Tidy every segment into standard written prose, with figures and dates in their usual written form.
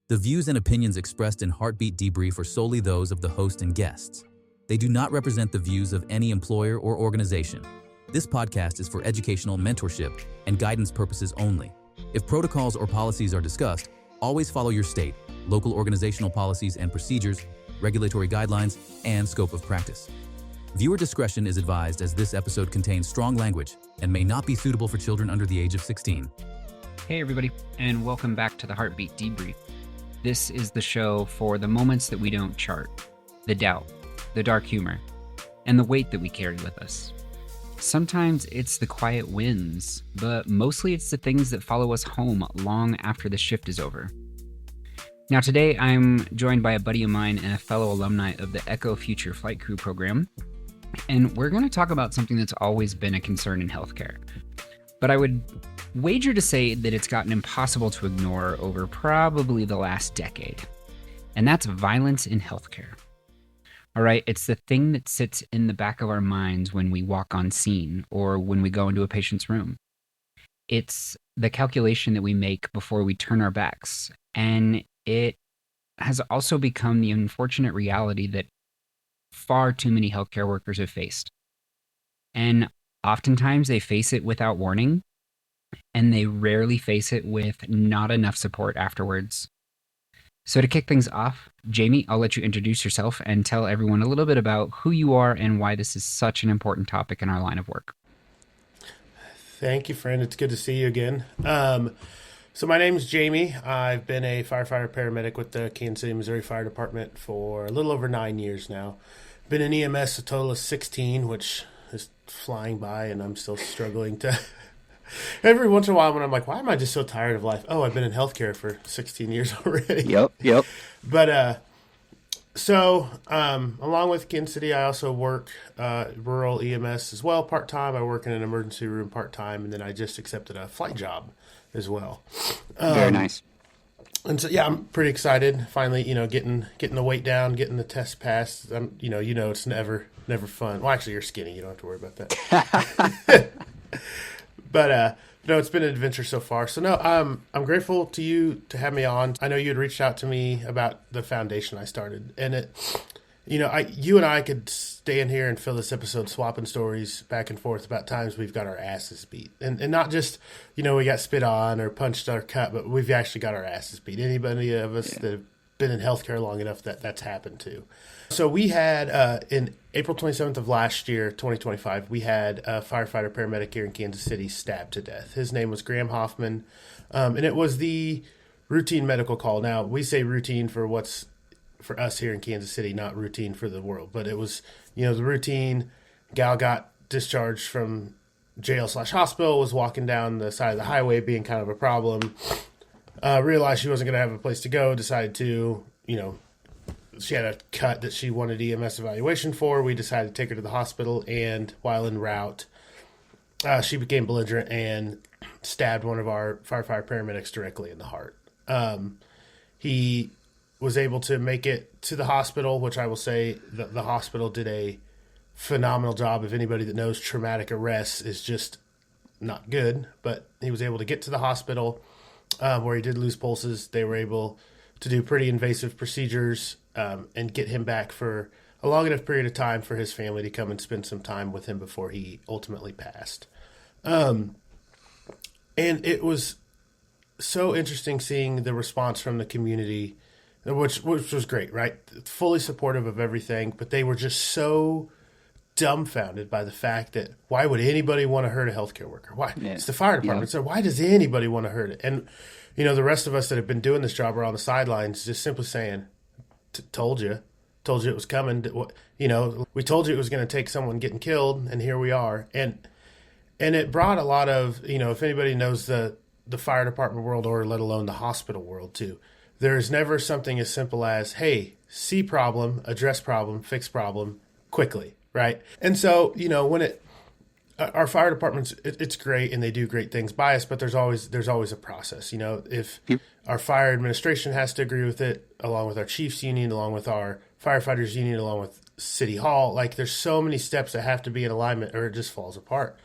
The views and opinions expressed in Heartbeat Debrief are solely those of the host and guests. They do not represent the views of any employer or organization. This podcast is for educational mentorship and guidance purposes only. If protocols or policies are discussed, always follow your state, local organizational policies and procedures, regulatory guidelines, and scope of practice. Viewer discretion is advised as this episode contains strong language and may not be suitable for children under the age of 16. Hey everybody, and welcome back to the Heartbeat Debrief. This is the show for the moments that we don't chart, the doubt, the dark humor, and the weight that we carry with us. Sometimes it's the quiet wins, but mostly it's the things that follow us home long after the shift is over. Now today I'm joined by a buddy of mine and a fellow alumni of the Echo Future Flight Crew program, and we're going to talk about something that's always been a concern in healthcare. But I would wager to say that it's gotten impossible to ignore over probably the last decade. And that's violence in healthcare. All right, it's the thing that sits in the back of our minds when we walk on scene or when we go into a patient's room. It's the calculation that we make before we turn our backs. And it has also become the unfortunate reality that far too many healthcare workers have faced. And oftentimes they face it without warning, and they rarely face it with not enough support afterwards. So to kick things off, Jame, I'll let you introduce yourself and tell everyone a little bit about who you are and why this is such an important topic in our line of work. Thank you, friend. It's good to see you again. So my name is Jame. I've been a firefighter paramedic with the Kansas City, Missouri Fire Department for a little over 9 years now. Been in EMS a total of 16, which is flying by, and I'm still struggling to... Every once in a while when I'm like, why am I just so tired of life? Oh, I've been in healthcare for 16 years already. Yep. But along with Kansas City, I also work rural EMS as well part-time. I work in an emergency room part-time, and then I just accepted a flight job as well. Very nice. And so, yeah, I'm pretty excited. Finally, getting the weight down, getting the test passed. It's never fun. Well, actually, you're skinny. You don't have to worry about that. But no, it's been an adventure so far. So no, I'm grateful to you to have me on. I know you had reached out to me about the foundation I started, and you and I could stay in here and fill this episode swapping stories back and forth about times we've got our asses beat, and not just we got spit on or punched or cut, but we've actually got our asses beat. Anybody of us that have been in healthcare long enough that's happened to. So we had, in April 27th of last year, 2025, we had a firefighter paramedic here in Kansas City stabbed to death. His name was Graham Hoffman, and it was the routine medical call. Now, we say routine for us here in Kansas City, not routine for the world, but it was, the routine. Gal got discharged from jail/hospital, was walking down the side of the highway being kind of a problem, realized she wasn't going to have a place to go, decided to, she had a cut that she wanted EMS evaluation for. We decided to take her to the hospital, and while en route, she became belligerent and stabbed one of our firefighter paramedics directly in the heart. He was able to make it to the hospital, which I will say the hospital did a phenomenal job. If anybody that knows traumatic arrest is just not good, but he was able to get to the hospital where he did lose pulses. They were able to do pretty invasive procedures and get him back for a long enough period of time for his family to come and spend some time with him before he ultimately passed. And it was so interesting seeing the response from the community, which was great, right? Fully supportive of everything, but they were just so dumbfounded by the fact that why would anybody want to hurt a healthcare worker? Why? Yeah. It's the fire department. So why does anybody want to hurt it? And, the rest of us that have been doing this job are on the sidelines just simply saying, told you it was coming. We told you it was going to take someone getting killed, and here we are. And it brought a lot of, if anybody knows the fire department world, or let alone the hospital world too, there's never something as simple as, hey, see problem, address problem, fix problem quickly, right? And so, when our fire departments, it's great and they do great things by us, but there's always a process. If our fire administration has to agree with it, along with our chiefs union, along with our firefighters union, along with City Hall, there's so many steps that have to be in alignment or it just falls apart.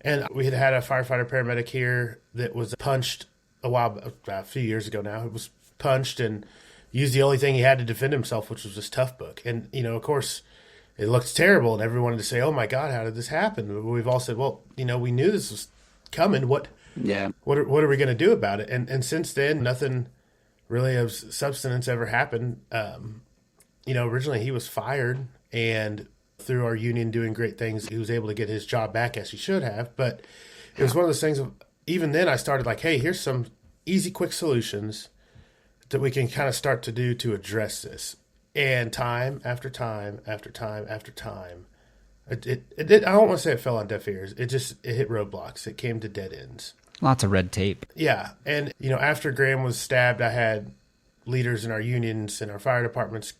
And we had a firefighter paramedic here that was punched a few years ago now. It was punched and used the only thing he had to defend himself, which was his tough book. And, of course, it looked terrible, and everyone wanted to say, oh, my God, how did this happen? But we've all said, well, we knew this was coming. What are we going to do about it? And since then, nothing really of substance ever happened. Originally he was fired, and through our union doing great things, he was able to get his job back as he should have. But it was one of those things of, even then I started like, hey, here's some easy, quick solutions that we can kind of start to do to address this. And time after time after time after time, it did, I don't want to say it fell on deaf ears. It hit roadblocks. It came to dead ends. Lots of red tape. Yeah. And, after Graham was stabbed, I had leaders in our unions and our fire departments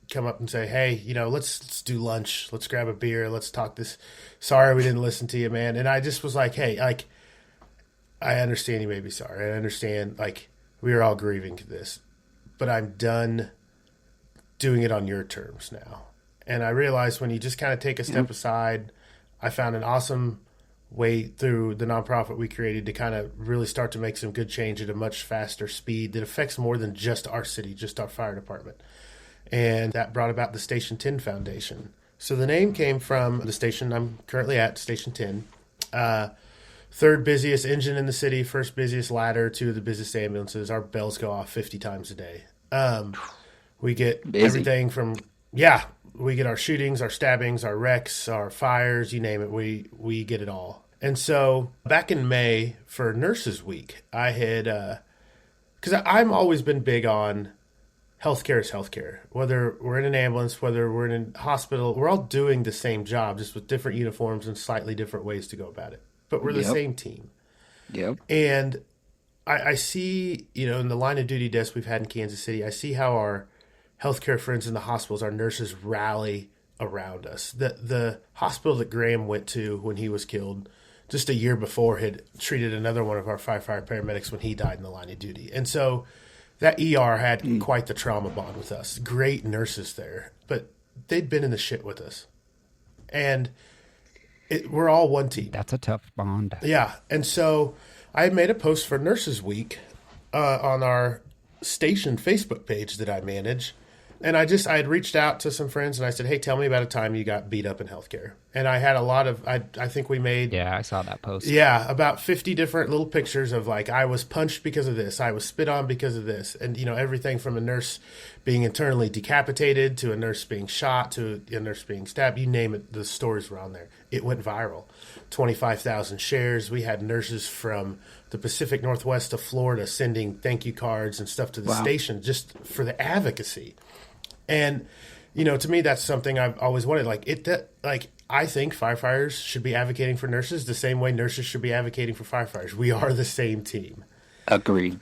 come up and say, hey, let's do lunch. Let's grab a beer. Let's talk this. Sorry, we didn't listen to you, man. And I just was like, hey, I understand you may be sorry. I understand, we are all grieving to this, but I'm done doing it on your terms now. And I realized when you just kind of take a step aside, I found an awesome way through the nonprofit we created to kind of really start to make some good change at a much faster speed that affects more than just our city, just our fire department. And that brought about the Station 10 Foundation. So the name came from the station I'm currently at, Station 10. Third busiest engine in the city, first busiest ladder, two of the busiest ambulances. Our bells go off 50 times a day. We get everything from, we get our shootings, our stabbings, our wrecks, our fires, you name it. We get it all. And so back in May for Nurses Week, I had, because I've always been big on healthcare is healthcare. Whether we're in an ambulance, whether we're in a hospital, we're all doing the same job, just with different uniforms and slightly different ways to go about it. But we're the same team. Yep. And I see, in the line of duty desk we've had in Kansas City, I see how our healthcare friends in the hospitals, our nurses rally around us. The hospital that Graham went to when he was killed just a year before had treated another one of our firefighter paramedics when he died in the line of duty. And so that ER had quite the trauma bond with us. Great nurses there, but they'd been in the shit with us. And we're all one team. That's a tough bond. Yeah. And so I had made a post for Nurses Week on our station Facebook page that I manage. And I had reached out to some friends and I said, hey, tell me about a time you got beat up in healthcare. And I had a lot of, I think we made. Yeah, I saw that post. Yeah, about 50 different little pictures of I was punched because of this. I was spit on because of this. And, everything from a nurse being internally decapitated to a nurse being shot to a nurse being stabbed. You name it, the stories were on there. It went viral. 25,000 shares. We had nurses from the Pacific Northwest to Florida sending thank you cards and stuff to the station just for the advocacy. And, to me, that's something I've always wanted. I think firefighters should be advocating for nurses the same way nurses should be advocating for firefighters. We are the same team. Agreed.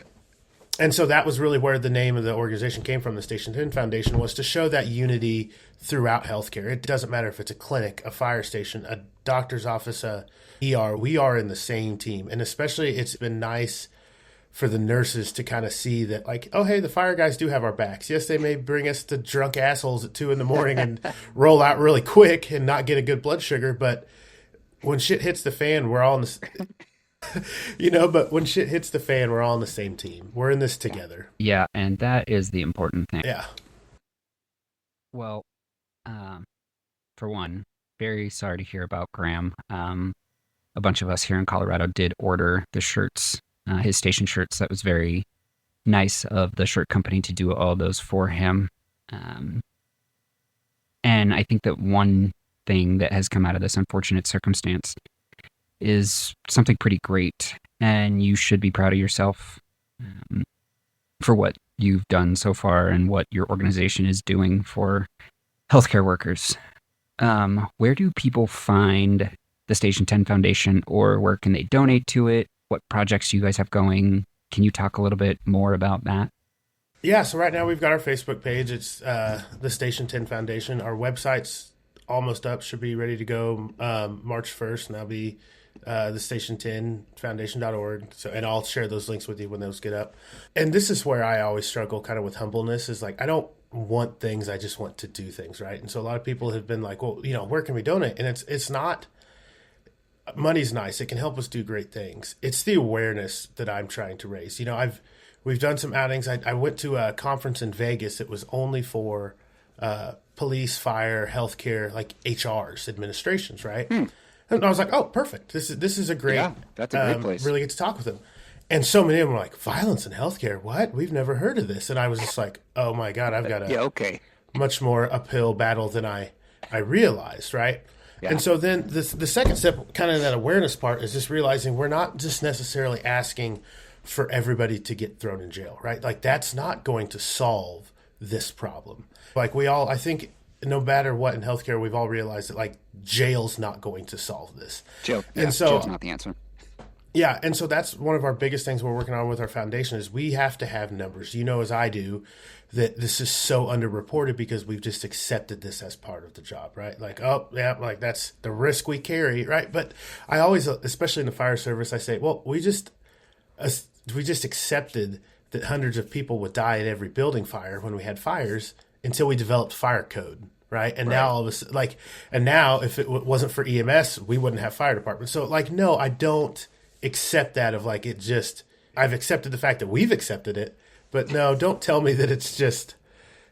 And so that was really where the name of the organization came from, the Station 10 Foundation, was to show that unity throughout healthcare. It doesn't matter if it's a clinic, a fire station, a doctor's office, a ER. We are in the same team. And especially it's been nice for the nurses to kind of see that, oh, hey, the fire guys do have our backs. Yes, they may bring us to drunk assholes at 2 a.m. and roll out really quick and not get a good blood sugar. But when shit hits the fan, we're all in the but when shit hits the fan, we're all on the same team. We're in this together. Yeah, and that is the important thing. Yeah. Well, for one, very sorry to hear about Graham. A bunch of us here in Colorado did order the shirts, his station shirts. That was very nice of the shirt company to do all those for him. And I think that one thing that has come out of this unfortunate circumstance is something pretty great, and you should be proud of yourself for what you've done so far and what your organization is doing for healthcare workers. Where do people find the Station 10 Foundation, or where can they donate to it? What projects you guys have going? Can you talk a little bit more about that? Yeah, so right now we've got our Facebook page. It's the Station 10 Foundation. Our website's almost up, should be ready to go March 1st, and that'll be the station10foundation.org. So, and I'll share those links with you when those get up. And this is where I always struggle kind of with humbleness, is I don't want things, I just want to do things, right? And so a lot of people have been like, well, where can we donate? And it's not, money's nice. It can help us do great things. It's the awareness that I'm trying to raise. we've done some outings. I went to a conference in Vegas. It was only for police, fire, healthcare, like HRs, administrations, right? And I was like, oh, perfect. This is a great, Yeah, that's a great place. Really get to talk with them. And so many of them were like, violence in healthcare? What? We've never heard of this. And I was just like, oh my God, I've got a much more uphill battle than I realized, right? Yeah. And so then the second step, kind of that awareness part, is just realizing we're not just necessarily asking for everybody to get thrown in jail, right? Like that's not going to solve this problem. Like I think no matter what in healthcare, we've all realized that like jail's not going to solve this. Jail's not the answer. Yeah, and so that's one of our biggest things we're working on with our foundation is we have to have numbers. You know, as I do, that this is so underreported because we've just accepted this as part of the job, right? Like, oh, yeah, like that's the risk we carry, right? But I always, especially in the fire service, I say, well, we just accepted that hundreds of people would die at every building fire when we had fires until we developed fire code, right? And now all of us, like, and now if it wasn't for EMS, we wouldn't have fire departments. So, like, no, I don't accept that of like it just I've accepted the fact that we've accepted it, but no, don't tell me that it's just,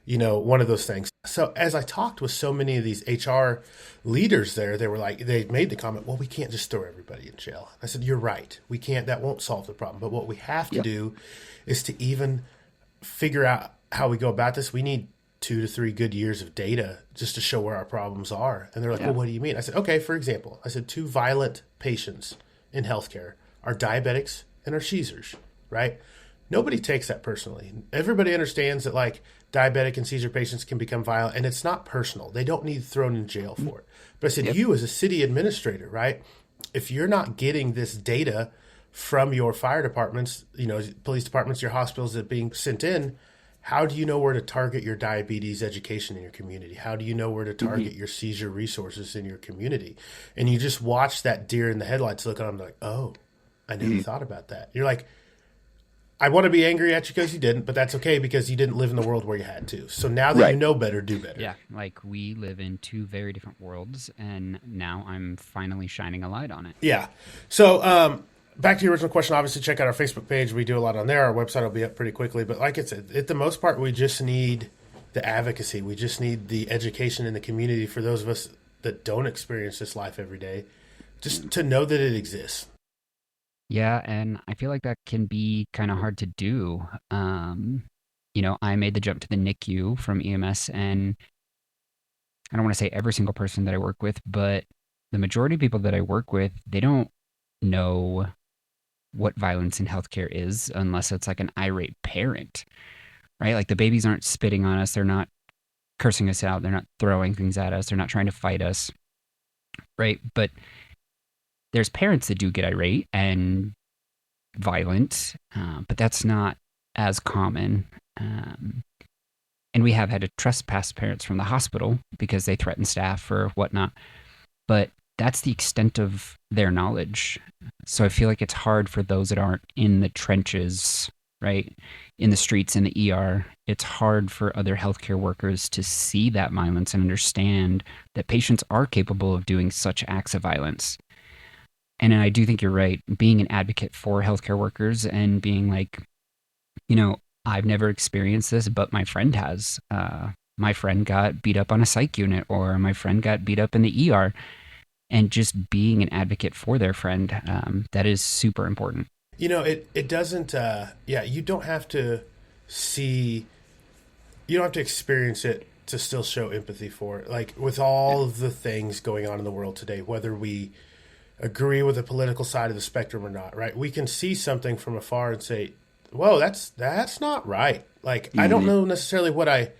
you know, one of those things. So as I talked with so many of these HR leaders there, they were like, they made the comment, well, we can't just throw everybody in jail. I said, you're right. We can't, that won't solve the problem. But what we have to do is to even figure out how we go about this. We need 2 to 3 good years of data just to show where our problems are. And they're like, well, what do you mean? I said, okay, for example, I said 2 violent patients in healthcare are diabetics and are seizers, right? Nobody takes that personally. Everybody understands that like diabetic and seizure patients can become violent and it's not personal. They don't need thrown in jail for it. But I said, you as a city administrator, right? If you're not getting this data from your fire departments, you know, police departments, your hospitals that are being sent in, how do you know where to target your diabetes education in your community? How do you know where to target your seizure resources in your community? And you just watch that deer in the headlights look at them like, oh, I never thought about that. You're like, I want to be angry at you because you didn't, but that's okay because you didn't live in the world where you had to. So now that you know better, do better. Yeah, like we live in 2 very different worlds, and now I'm finally shining a light on it. Yeah. So back to your original question, obviously check out our Facebook page. We do a lot on there. Our website will be up pretty quickly. But like I said, at the most part, we just need the advocacy. We just need the education in the community for those of us that don't experience this life every day, just to know that it exists. Yeah, and I feel like that can be kind of hard to do. You know, I made the jump to the NICU from EMS, and I don't want to say every single person that I work with, but the majority of people that I work with, they don't know what violence in healthcare is unless it's like an irate parent, right? Like the babies aren't spitting on us. They're not cursing us out. They're not throwing things at us. They're not trying to fight us, right? But there's parents that do get irate and violent, but that's not as common. And we have had to trespass parents from the hospital because they threaten staff or whatnot. But that's the extent of their knowledge. So I feel like it's hard for those that aren't in the trenches, right? In the streets, in the ER. It's hard for other healthcare workers to see that violence and understand that patients are capable of doing such acts of violence. And I do think you're right. Being an advocate for healthcare workers and being like, you know, I've never experienced this, but my friend has. My friend got beat up on a psych unit, or my friend got beat up in the ER. And just being an advocate for their friend, that is super important. You know, it doesn't, you don't have to see, you don't have to experience it to still show empathy for it. Like with all of the things going on in the world today, whether we agree with the political side of the spectrum or not, right? We can see something from afar and say, whoa, that's not right. Like, I don't know necessarily what I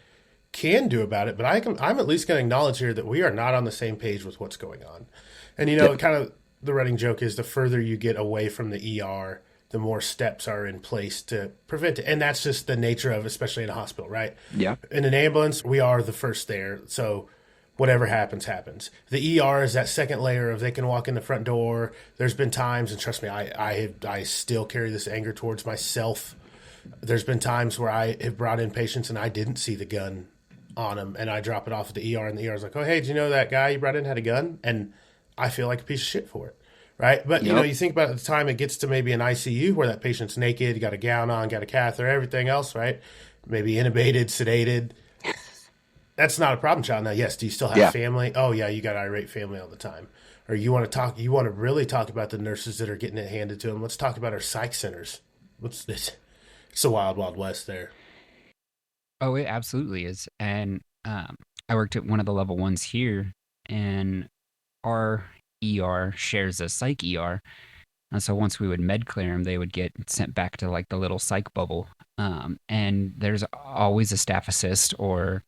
can do about it, but I'm at least going to acknowledge here that we are not on the same page with what's going on. And, you know, kind of the running joke is the further you get away from the ER, the more steps are in place to prevent it. And that's just the nature of, especially in a hospital, right? Yeah. In an ambulance, we are the first there. So whatever happens, happens. The ER is that second layer of they can walk in the front door. There's been times, and trust me, I still carry this anger towards myself. There's been times where I have brought in patients and I didn't see the gun on them, and I drop it off at the ER, and the ER is like, oh, hey, did you know that guy you brought in had a gun? And I feel like a piece of shit for it, right? But, Yep. you think about the time it gets to maybe an ICU where that patient's naked, got a gown on, got a catheter, everything else, right? Maybe intubated, sedated. That's not a problem, child. Now, yes, do you still have family? Oh, yeah, you got irate family all the time. Or you want to really talk about the nurses that are getting it handed to them. Let's talk about our psych centers. It's the wild, wild west there. Oh, it absolutely is. And I worked at one of the level ones here, and our ER shares a psych ER. And so once we would med clear them, they would get sent back to like the little psych bubble. And there's always a staff assist or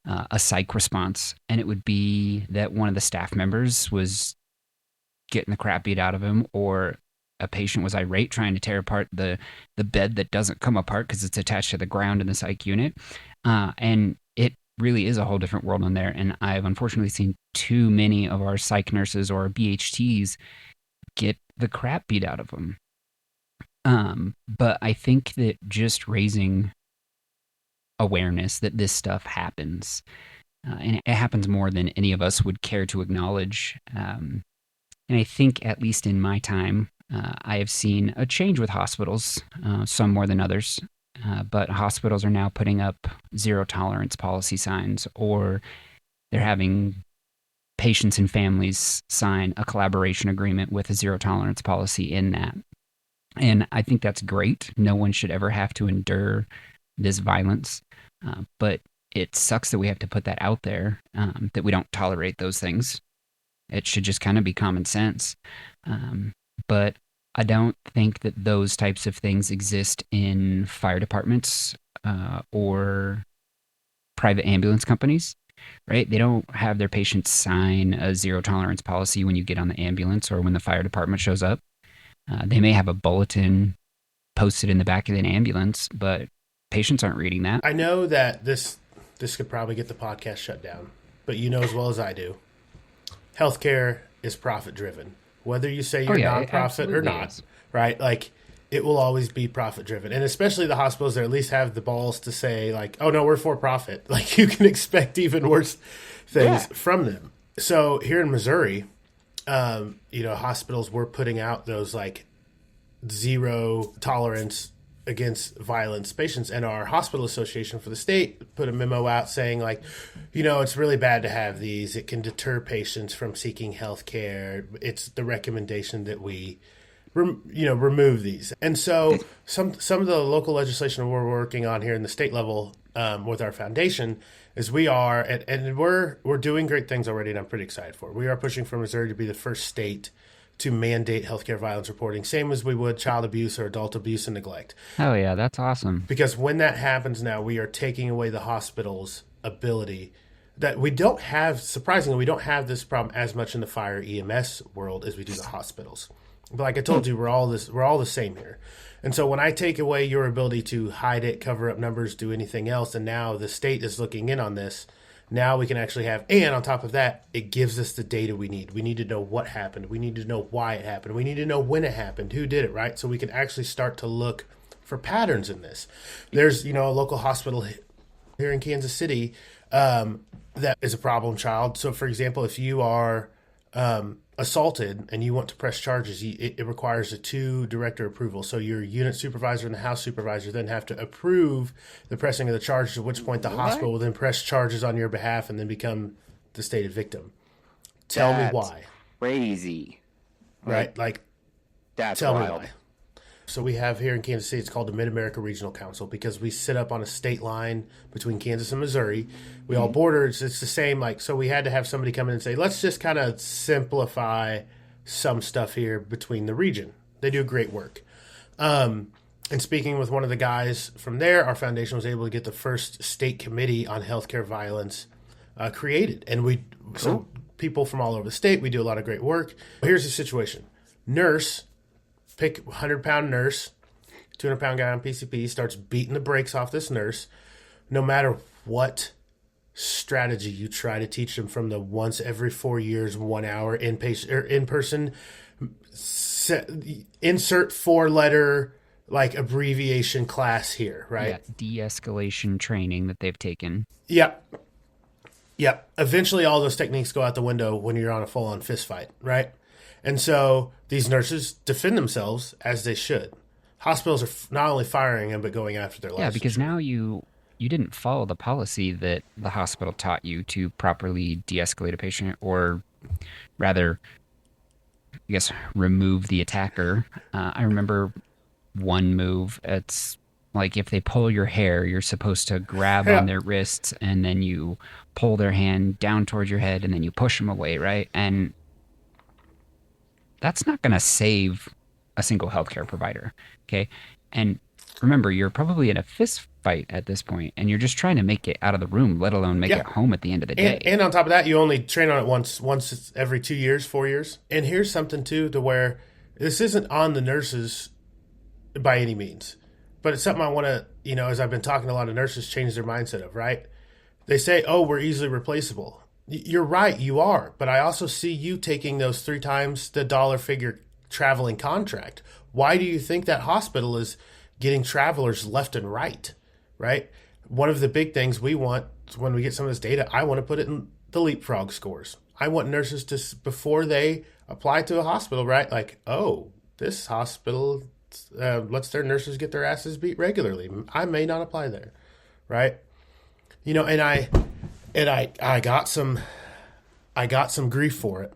a psych response. And it would be that one of the staff members was getting the crap beat out of him, or a patient was irate trying to tear apart the bed that doesn't come apart because it's attached to the ground in the psych unit. And it really is a whole different world in there. And I've unfortunately seen too many of our psych nurses or BHTs get the crap beat out of them. But I think that just raising awareness that this stuff happens, and it happens more than any of us would care to acknowledge. And I think, at least in my time, I have seen a change with hospitals, some more than others. But hospitals are now putting up zero tolerance policy signs, or they're having patients and families sign a collaboration agreement with a zero tolerance policy in that. And I think that's great. No one should ever have to endure this violence. But it sucks that we have to put that out there, that we don't tolerate those things. It should just kind of be common sense. But I don't think that those types of things exist in fire departments or private ambulance companies, right? They don't have their patients sign a zero tolerance policy when you get on the ambulance or when the fire department shows up. They may have a bulletin posted in the back of an ambulance, but patients aren't reading that. I know that this could probably get the podcast shut down, but you know as well as I do, healthcare is profit driven. Whether you say you're nonprofit or not, right? Like, it will always be profit driven. And especially the hospitals that at least have the balls to say, like, oh, no, we're for profit. Like, you can expect even worse things from them. So here in Missouri, hospitals were putting out those, like, zero tolerance against violence patients, and our hospital association for the state put a memo out saying, like, it's really bad to have these. It can deter patients from seeking health care. It's the recommendation that we remove these. And so some of the local legislation we're working on here in the state level with our foundation is we're doing great things already, and I'm pretty excited for it. We are pushing for Missouri to be the first state to mandate healthcare violence reporting, same as we would child abuse or adult abuse and neglect. Oh yeah, that's awesome. Because when that happens now, we are taking away the hospital's ability that we don't have. Surprisingly, we don't have this problem as much in the fire EMS world as we do the hospitals. But like I told you, we're all the same here. And so when I take away your ability to hide it, cover up numbers, do anything else, and now the state is looking in on this, now we can actually have, and on top of that, it gives us the data we need. We need to know what happened. We need to know why it happened. We need to know when it happened, who did it, right? So we can actually start to look for patterns in this. There's, a local hospital here in Kansas City that is a problem child. So, for example, if you are assaulted and you want to press charges, it requires a 2 director approval. So your unit supervisor and the house supervisor then have to approve the pressing of the charges, at which point the hospital will then press charges on your behalf and then become the stated victim. Tell me why. Crazy. Right? Like, that's tell wild. me why. So we have here in Kansas City, it's called the Mid-America Regional Council, because we sit up on a state line between Kansas and Missouri. We all border. It's the same. So we had to have somebody come in and say, let's just kind of simplify some stuff here between the region. They do great work. And speaking with one of the guys from there, our foundation was able to get the first state committee on healthcare violence created. And so people from all over the state, we do a lot of great work. Here's the situation. Nurse, pick 100-pound nurse, 200-pound guy on PCP, starts beating the brakes off this nurse. No matter what strategy you try to teach them, from the once every 4 years, 1 hour inpatient or in-person, insert 4-letter like abbreviation class here, right? Yeah, de-escalation training that they've taken. Yep. Eventually all those techniques go out the window when you're on a full-on fist fight, right? And so these nurses defend themselves as they should. Hospitals are not only firing them, but going after their licensure. Yeah, because now you didn't follow the policy that the hospital taught you to properly de-escalate a patient, or rather, I guess, remove the attacker. I remember one move. It's like if they pull your hair, you're supposed to grab on their wrists and then you pull their hand down towards your head and then you push them away, right? And that's not going to save a single healthcare provider, okay? And remember, you're probably in a fist fight at this point, and you're just trying to make it out of the room, let alone make it home at the end of the day. And on top of that, you only train on it once every 2 years, 4 years. And here's something, too, to where this isn't on the nurses by any means. But it's something I want to, as I've been talking to a lot of nurses, change their mindset of, right? They say, oh, we're easily replaceable. You're right, you are. But I also see you taking those 3 times the dollar figure traveling contract. Why do you think that hospital is getting travelers left and right? One of the big things we want when we get some of this data, I want to put it in the leapfrog scores. I want nurses to, before they apply to a hospital, right? Like, oh, this hospital lets their nurses get their asses beat regularly. I may not apply there, right? And I got some grief for it,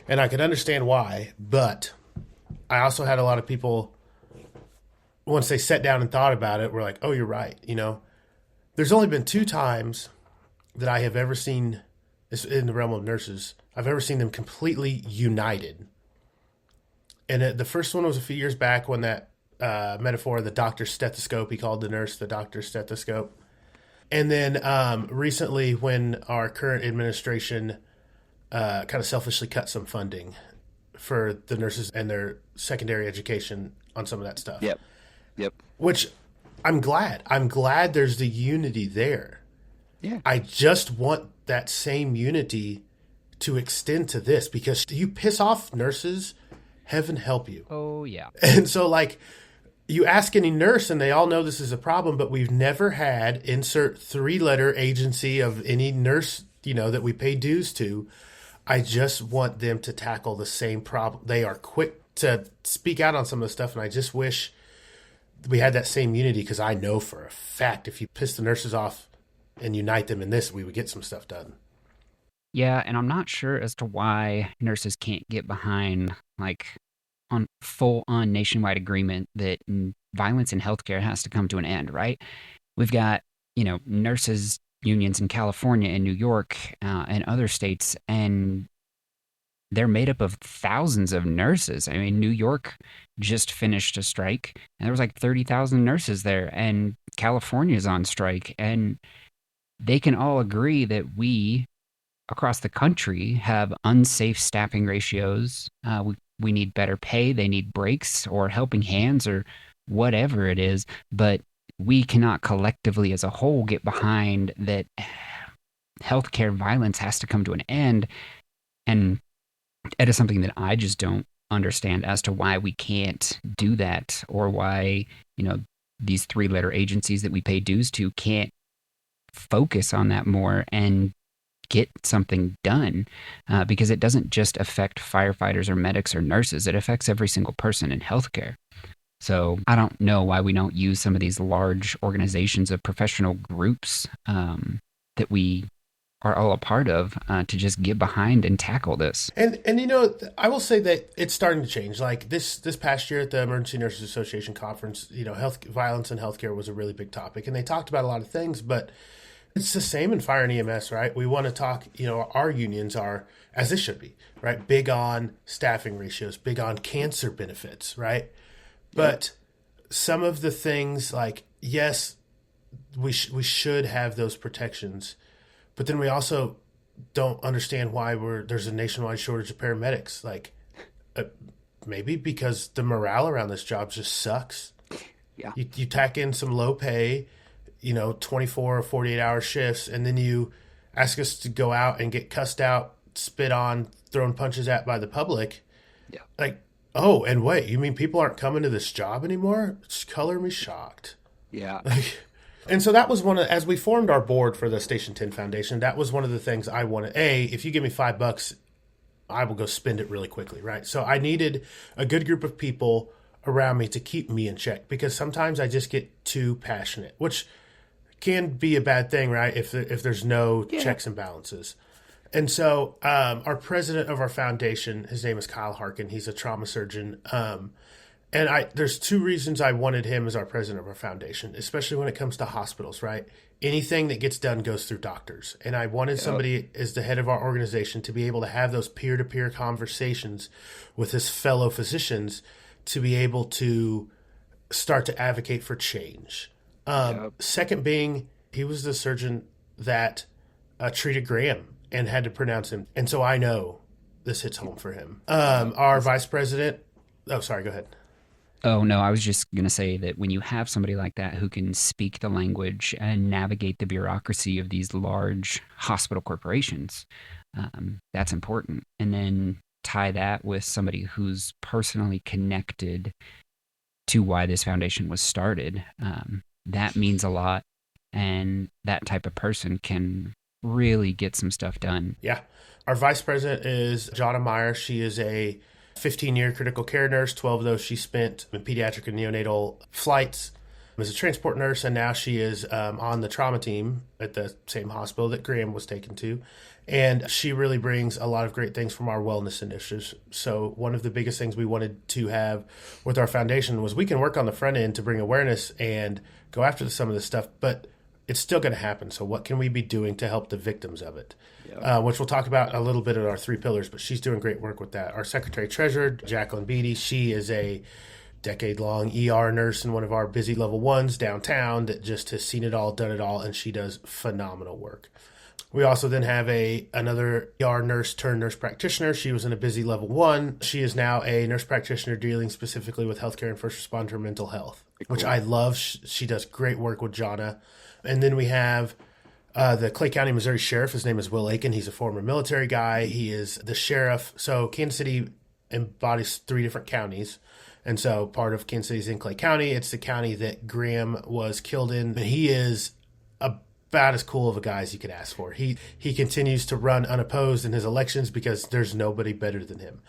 and I could understand why. But I also had a lot of people, once they sat down and thought about it, were like, "Oh, you're right." There's only been 2 times that I have ever seen this in the realm of nurses. I've ever seen them completely united. And the first one was a few years back when that metaphor, the doctor's stethoscope, he called the nurse the doctor's stethoscope. And then recently when our current administration kind of selfishly cut some funding for the nurses and their secondary education on some of that stuff. Yep. Which I'm glad. I'm glad there's the unity there. Yeah. I just want that same unity to extend to this, because you piss off nurses, heaven help you. Oh, yeah. And so, you ask any nurse and they all know this is a problem, but we've never had insert 3-letter agency of any nurse, that we pay dues to. I just want them to tackle the same problem. They are quick to speak out on some of the stuff, and I just wish we had that same unity, because I know for a fact if you piss the nurses off and unite them in this, we would get some stuff done. Yeah, and I'm not sure as to why nurses can't get behind, on full-on nationwide agreement that violence in healthcare has to come to an end, right? We've got, nurses unions in California and New York and other states, and they're made up of thousands of nurses. I mean, New York just finished a strike, and there was 30,000 nurses there, and California's on strike, and they can all agree that we, across the country, have unsafe staffing ratios. We need better pay, they need breaks or helping hands or whatever it is, but we cannot collectively as a whole get behind that healthcare violence has to come to an end. And it is something that I just don't understand as to why we can't do that, or why, these 3-letter agencies that we pay dues to can't focus on that more and get something done, because it doesn't just affect firefighters or medics or nurses. It affects every single person in healthcare. So I don't know why we don't use some of these large organizations of professional groups that we are all a part of to just get behind and tackle this. And I will say that it's starting to change. This past year at the Emergency Nurses Association conference, health violence in healthcare was a really big topic, and they talked about a lot of things, but it's the same in fire and EMS, right? We want to talk, our unions are, as they should be, right? Big on staffing ratios, big on cancer benefits, right? But some of the things yes, we should have those protections, but then we also don't understand why there's a nationwide shortage of paramedics. Maybe because the morale around this job just sucks. Yeah. You tack in some low pay, 24 or 48-hour shifts, and then you ask us to go out and get cussed out, spit on, thrown punches at by the public. Yeah. Oh, and wait, you mean people aren't coming to this job anymore? Just color me shocked. Yeah. And so that was as we formed our board for the Station 10 Foundation, that was one of the things I wanted. If you give me $5 I will go spend it really quickly, right? So I needed a good group of people around me to keep me in check, because sometimes I just get too passionate, which can be a bad thing, right? If there's no checks and balances. And so our president of our foundation, his name is Kyle Harkin. He's a trauma surgeon. And there's two reasons I wanted him as our president of our foundation, especially when it comes to hospitals, right? Anything that gets done goes through doctors. And I wanted somebody as the head of our organization to be able to have those peer-to-peer conversations with his fellow physicians to be able to start to advocate for change. Second being, he was the surgeon that treated Graham and had to pronounce him. And so I know this hits home for him. Our vice president, oh, sorry, go ahead. Oh, no, I was just going to say that when you have somebody like that who can speak the language and navigate the bureaucracy of these large hospital corporations, that's important. And then tie that with somebody who's personally connected to why this foundation was started. That means a lot. And that type of person can really get some stuff done. Yeah. Our vice president is Jana Meyer. She is a 15-year critical care nurse. 12 of those she spent in pediatric and neonatal flights as a transport nurse, and now she is on the trauma team at the same hospital that Graham was taken to. And she really brings a lot of great things from our wellness initiatives. So one of the biggest things we wanted to have with our foundation was we can work on the front end to bring awareness and go after some of this stuff, but it's still going to happen. So what can we be doing to help the victims of it? Which we'll talk about a little bit in our 3 pillars, but she's doing great work with that. Our secretary treasurer, Jacqueline Beatty, she is a decade-long ER nurse in one of our busy level 1s downtown that just has seen it all, done it all, and she does phenomenal work. We also then have another ER nurse turned nurse practitioner. She was in a busy level 1. She is now a nurse practitioner dealing specifically with healthcare and first responder mental health, which I love. She does great work with Jana. And then we have the Clay County, Missouri sheriff. His name is Will Aiken. He's a former military guy. He is the sheriff. So Kansas City embodies 3 different counties. And so part of Kansas City is in Clay County. It's the county that Graham was killed in. And he is about as cool of a guy as you could ask for. He continues to run unopposed in his elections because there's nobody better than him.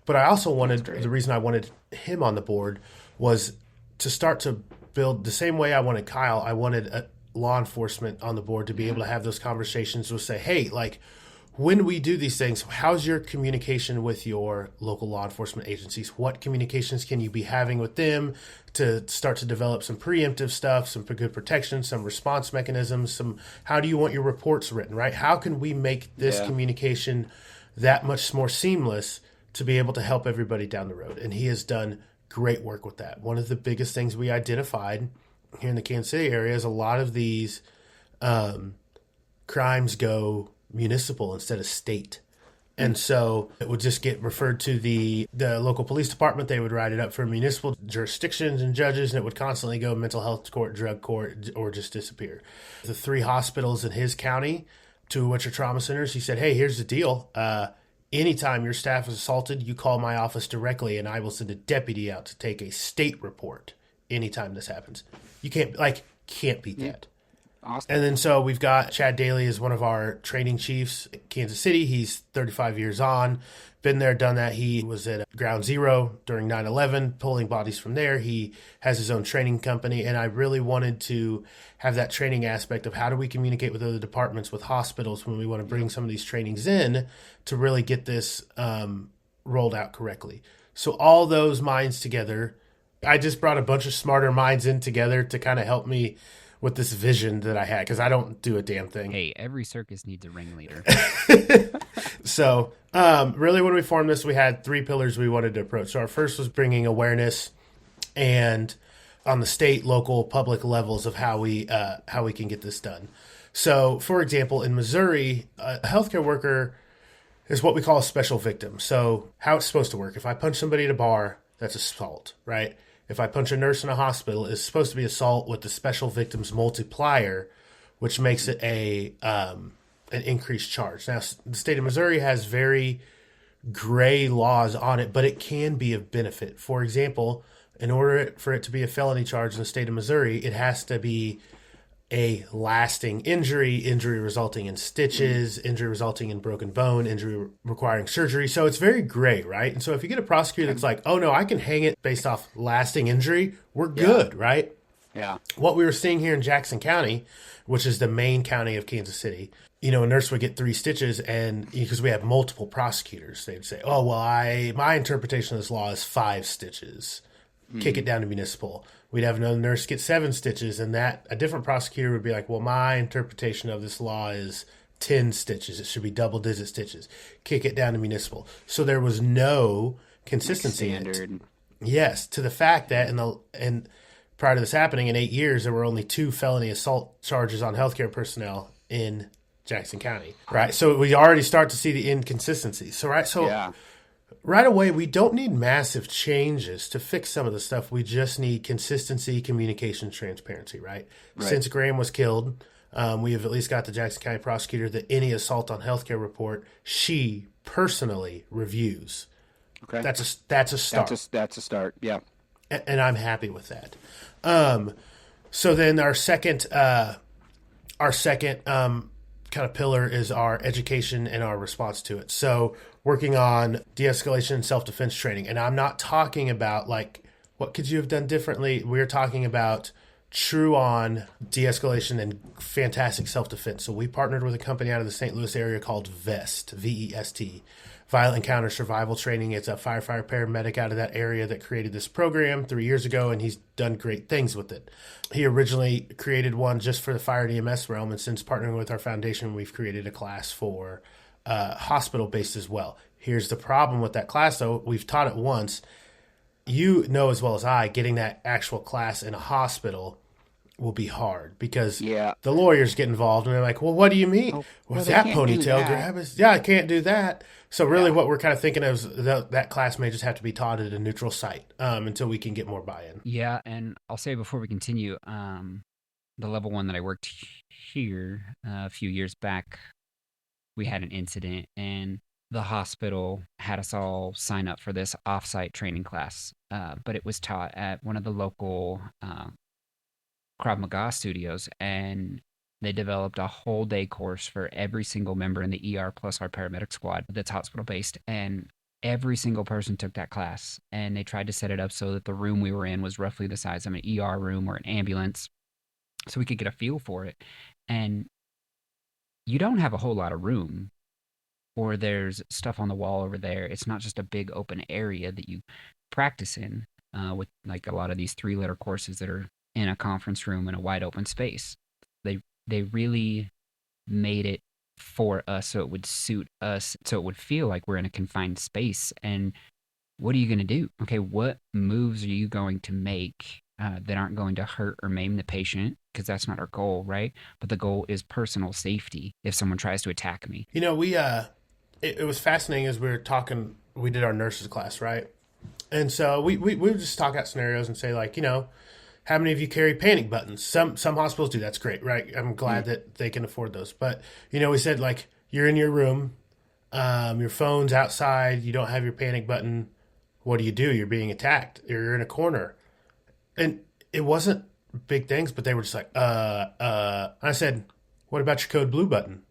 But I also the reason I wanted him on the board was to start to build the same way I wanted Kyle. I wanted law enforcement on the board to be able to have those conversations to say, hey, like, when we do these things, how's your communication with your local law enforcement agencies? What communications can you be having with them to start to develop some preemptive stuff, some good protection, some response mechanisms, how do you want your reports written, right? How can we make this communication that much more seamless to be able to help everybody down the road? And he has done great work with that. One of the biggest things we identified here in the Kansas City area is a lot of these crimes go municipal instead of state. And so it would just get referred to the local police department. They would write it up for municipal jurisdictions and judges, and it would constantly go mental health court, drug court, or just disappear. The 3 hospitals in his county, 2 of which are trauma centers, he said, hey, here's the deal. Anytime your staff is assaulted, you call my office directly, and I will send a deputy out to take a state report anytime this happens. You can't beat that. Awesome. And then so we've got Chad Daly as one of our training chiefs at Kansas City. He's 35 years on, been there, done that. He was at Ground Zero during 9/11, pulling bodies from there. He has his own training company, and I really wanted to have that training aspect of how do we communicate with other departments, with hospitals, when we want to bring some of these trainings in to really get this rolled out correctly. So all those minds together, I just brought a bunch of smarter minds in together to kind of help me with this vision that I had, because I don't do a damn thing. Hey, every circus needs a ringleader. So really when we formed this, we had 3 pillars we wanted to approach. So our first was bringing awareness and on the state, local, public levels of how we can get this done. So for example, in Missouri, a healthcare worker is what we call a special victim. So how it's supposed to work. If I punch somebody at a bar, that's assault, right? If I punch a nurse in a hospital, it's supposed to be assault with the special victims multiplier, which makes it an increased charge. Now, the state of Missouri has very gray laws on it, but it can be of benefit. For example, in order for it to be a felony charge in the state of Missouri, it has to be a lasting injury resulting in stitches, injury resulting in broken bone, injury requiring surgery. So it's very gray, right? And so if you get a prosecutor that's like, oh no, I can hang it based off lasting injury, we're good, right? Yeah. What we were seeing here in Jackson County, which is the main county of Kansas City, a nurse would get 3 stitches, and because we have multiple prosecutors, they'd say, oh, well, my interpretation of this law is 5 stitches. Kick it down to municipal. We'd have another nurse get 7 stitches, and a different prosecutor would be like, well, my interpretation of this law is 10 stitches. It should be double-digit stitches. Kick it down to municipal. So there was no consistency in it. Yes, to the fact that and prior to this happening, in 8 years, there were only 2 felony assault charges on healthcare personnel in Jackson County, right? So we already start to see the inconsistency. Right away, we don't need massive changes to fix some of the stuff. We just need consistency, communication, transparency, right? Since Graham was killed, we have at least got the Jackson County prosecutor that any assault on healthcare report she personally reviews. Okay, that's a start. That's a start. Yeah, and I'm happy with that. So then our second kind of pillar is our education and our response to it. So working on de-escalation and self-defense training. And I'm not talking about like, what could you have done differently? We're talking about true on de-escalation and fantastic self-defense. So we partnered with a company out of the St. Louis area called VEST, V-E-S-T, Violent Encounter Survival Training. It's a firefighter paramedic out of that area that created this program 3 years ago, and he's done great things with it. He originally created one just for the fire and EMS realm, and since partnering with our foundation, we've created a class for hospital-based as well. Here's the problem with that class, though. We've taught it once. You know as well as I, getting that actual class in a hospital will be hard because the lawyers get involved and they're like, well, what do you mean? What's that ponytail grab? I can't do that. So really what we're kind of thinking of is that class may just have to be taught at a neutral site until we can get more buy-in. Yeah, and I'll say before we continue, the level 1 that I worked here a few years back, we had an incident and the hospital had us all sign up for this off-site training class, but it was taught at one of the local Krav Maga studios, and they developed a whole day course for every single member in the ER plus our paramedic squad that's hospital based. And every single person took that class, and they tried to set it up so that the room we were in was roughly the size of an ER room or an ambulance so we could get a feel for it. And you don't have a whole lot of room, or there's stuff on the wall over there. It's not just a big open area that you practice in with like a lot of these 3-letter courses that are in a conference room in a wide open space. They really made it for us so it would suit us, so it would feel like we're in a confined space. And what are you going to do? Okay, what moves are you going to make that aren't going to hurt or maim the patient? Because that's not our goal, right? But the goal is personal safety if someone tries to attack me. We it was fascinating as we were talking. We did our nurses class, right? And so we would just talk out scenarios and say like, how many of you carry panic buttons? Some hospitals do. That's great, right? I'm glad that they can afford those. But, we said, like, you're in your room, your phone's outside, you don't have your panic button. What do? You're being attacked. You're in a corner. And it wasn't big things, but they were just like, I said, what about your code blue button?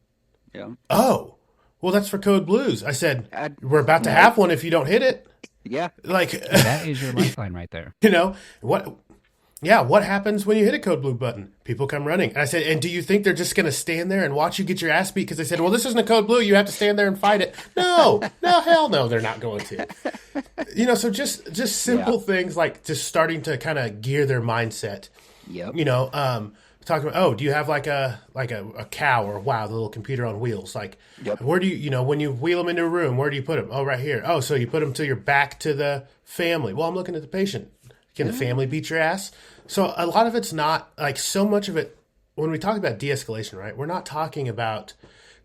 Yeah. Oh, well, that's for code blues. I said, we're about to have one if you don't hit it. Yeah. Like that is your lifeline right there. What happens when you hit a code blue button? People come running. And I said, and do you think they're just going to stand there and watch you get your ass beat? Because they said, well, this isn't a code blue. You have to stand there and fight it. No, hell no, they're not going to. So just simple things like just starting to kind of gear their mindset. Yep. Talking about, do you have like a cow or the little computer on wheels? Like, where do you, when you wheel them into a room, where do you put them? Oh, right here. Oh, so you put them to your back to the family. Well, I'm looking at the patient. Can the family beat your ass? So a lot of it's not like so much of it. When we talk about de-escalation, right? We're not talking about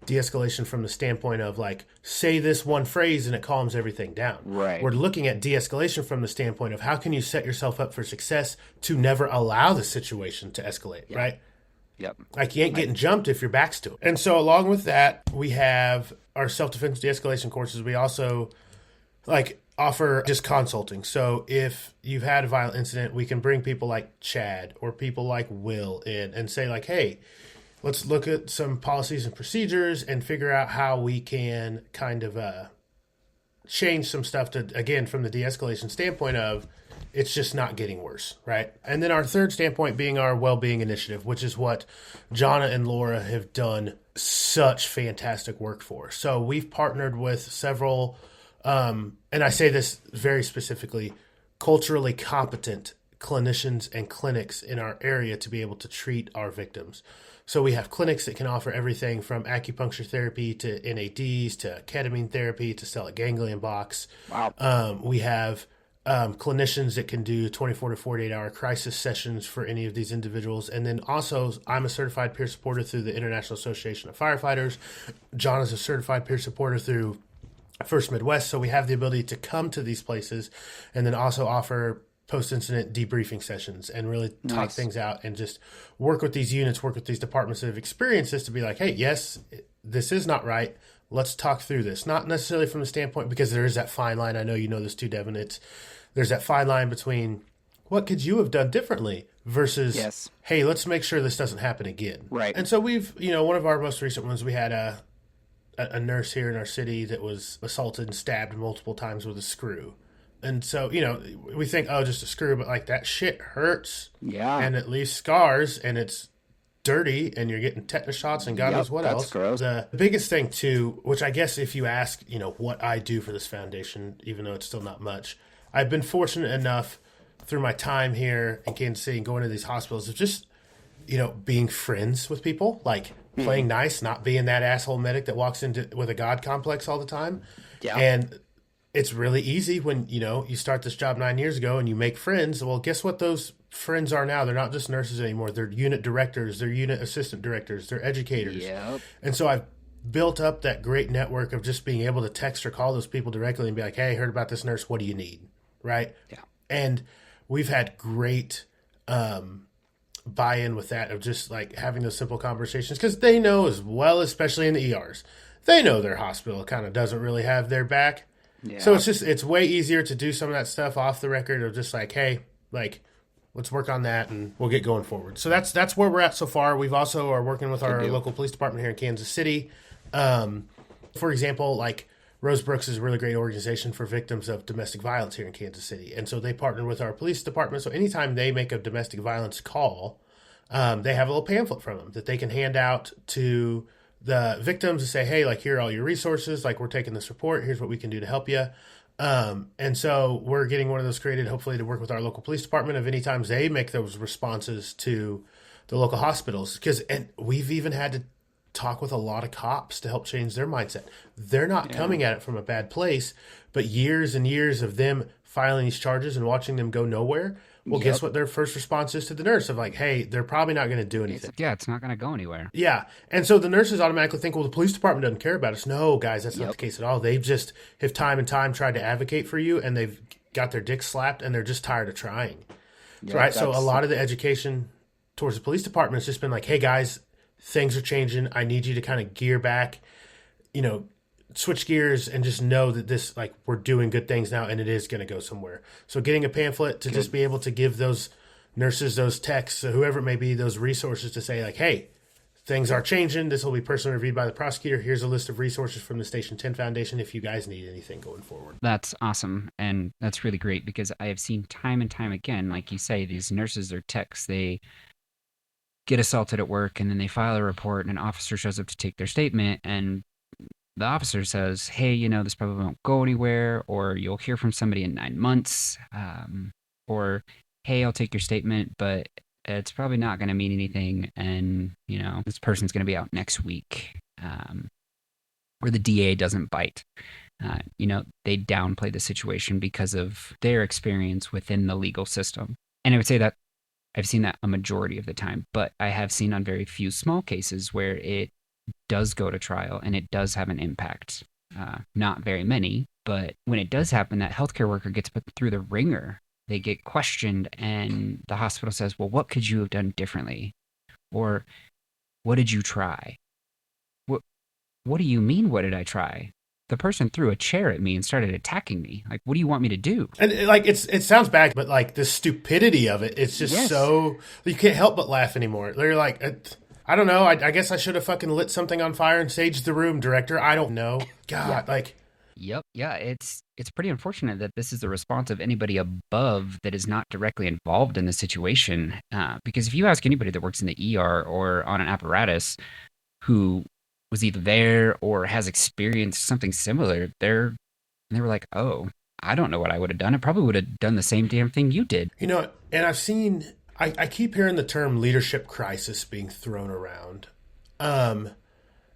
de-escalation from the standpoint of like, say this one phrase and it calms everything down. Right. We're looking at de-escalation from the standpoint of how can you set yourself up for success to never allow the situation to escalate, right? Yep. Like you ain't getting jumped if your back's to it. And so along with that, we have our self-defense de-escalation courses. We also, like offer just consulting. So if you've had a violent incident, we can bring people like Chad or people like Will in and say like, hey, let's look at some policies and procedures and figure out how we can kind of change some stuff to, again, from the de-escalation standpoint of it's just not getting worse, right? And then our third standpoint being our well-being initiative, which is what Jana and Laura have done such fantastic work for. So we've partnered with several, and I say this very specifically, culturally competent clinicians and clinics in our area to be able to treat our victims. So we have clinics that can offer everything from acupuncture therapy to NADs to ketamine therapy to sell a ganglion box. Wow. We have clinicians that can do 24 to 48 hour crisis sessions for any of these individuals. And then also, I'm a certified peer supporter through the International Association of Firefighters. John is a certified peer supporter through First Midwest. So we have the ability to come to these places and then also offer post-incident debriefing sessions and really talk things out and just work with these units, work with these departments that have experienced this to be like, hey, yes, this is not right. Let's talk through this. Not necessarily from the standpoint, because there is that fine line. I know you know this too, Devin. There's that fine line between what could you have done differently versus, hey, let's make sure this doesn't happen again. Right. And so we've, one of our most recent ones, we had a nurse here in our city that was assaulted and stabbed multiple times with a screw. And so, we think, oh, just a screw, but like that shit hurts. Yeah. And it leaves scars and it's dirty and you're getting tetanus shots and God knows what else. Gross. The biggest thing too, which I guess if you ask, what I do for this foundation, even though it's still not much, I've been fortunate enough through my time here in Kansas City and going to these hospitals of just, being friends with people, like playing nice, not being that asshole medic that walks into with a God complex all the time. Yeah. And it's really easy when, you start this job 9 years ago and you make friends. Well, guess what those friends are now? They're not just nurses anymore. They're unit directors. They're unit assistant directors. They're educators. Yep. And so I've built up that great network of just being able to text or call those people directly and be like, hey, I heard about this nurse. What do you need? Right? Yeah. And we've had great buy-in with that of just like having those simple conversations because they know as well, especially in the ERs, they know their hospital kind of doesn't really have their back. Yeah. So it's way easier to do some of that stuff off the record of just like, hey, like, let's work on that and we'll get going forward. So that's where we're at so far. We've also are working with our local police department here in Kansas City. For example, like Rose Brooks is a really great organization for victims of domestic violence here in Kansas City. And so they partner with our police department. So anytime they make a domestic violence call, they have a little pamphlet from them that they can hand out to the victims and say, hey, like, here are all your resources. Like, we're taking this report. Here's what we can do to help you. And so we're getting one of those created, hopefully, to work with our local police department of any times they make those responses to the local hospitals. And we've even had to talk with a lot of cops to help change their mindset. They're not coming at it from a bad place, but years and years of them filing these charges and watching them go nowhere. Well, guess what their first response is to the nurse of like, hey, they're probably not going to do anything. It's not going to go anywhere. Yeah. And so the nurses automatically think, well, the police department doesn't care about us. No, guys, that's not the case at all. They just have time and time tried to advocate for you and they've got their dicks slapped and they're just tired of trying. Right. So a lot of the education towards the police department has just been like, hey, guys, things are changing. I need you to kind of gear back, switch gears and just know that this, like, we're doing good things now and it is going to go somewhere. So getting a pamphlet to just be able to give those nurses, those techs, whoever it may be, those resources to say like, hey, things are changing. This will be personally reviewed by the prosecutor. Here's a list of resources from the Station 10 Foundation if you guys need anything going forward. That's awesome. And that's really great because I have seen time and time again, like you say, these nurses or techs, they get assaulted at work and then they file a report and an officer shows up to take their statement and the officer says, hey, this probably won't go anywhere, or you'll hear from somebody in 9 months, or, hey, I'll take your statement, but it's probably not going to mean anything, and, this person's going to be out next week, or the DA doesn't bite. They downplay the situation because of their experience within the legal system. And I would say that I've seen that a majority of the time, but I have seen on very few small cases where it does go to trial and it does have an impact. Not very many, but when it does happen, that healthcare worker gets put through the ringer. They get questioned and the hospital says, well, what could you have done differently? Or what did you try? What do you mean, what did I try? the person threw a chair at me and started attacking me. Like, what do you want me to do? And like it sounds bad, but like the stupidity of it, it's just so you can't help but laugh anymore. They're like, I don't know. I guess I should have fucking lit something on fire and saged the room, director. I don't know. God, like. Yep. Yeah. It's pretty unfortunate that this is the response of anybody above that is not directly involved in the situation. Because if you ask anybody that works in the ER or on an apparatus who was either there or has experienced something similar, they were like, oh, I don't know what I would have done. I probably would have done the same damn thing you did. You know, and I keep hearing the term leadership crisis being thrown around.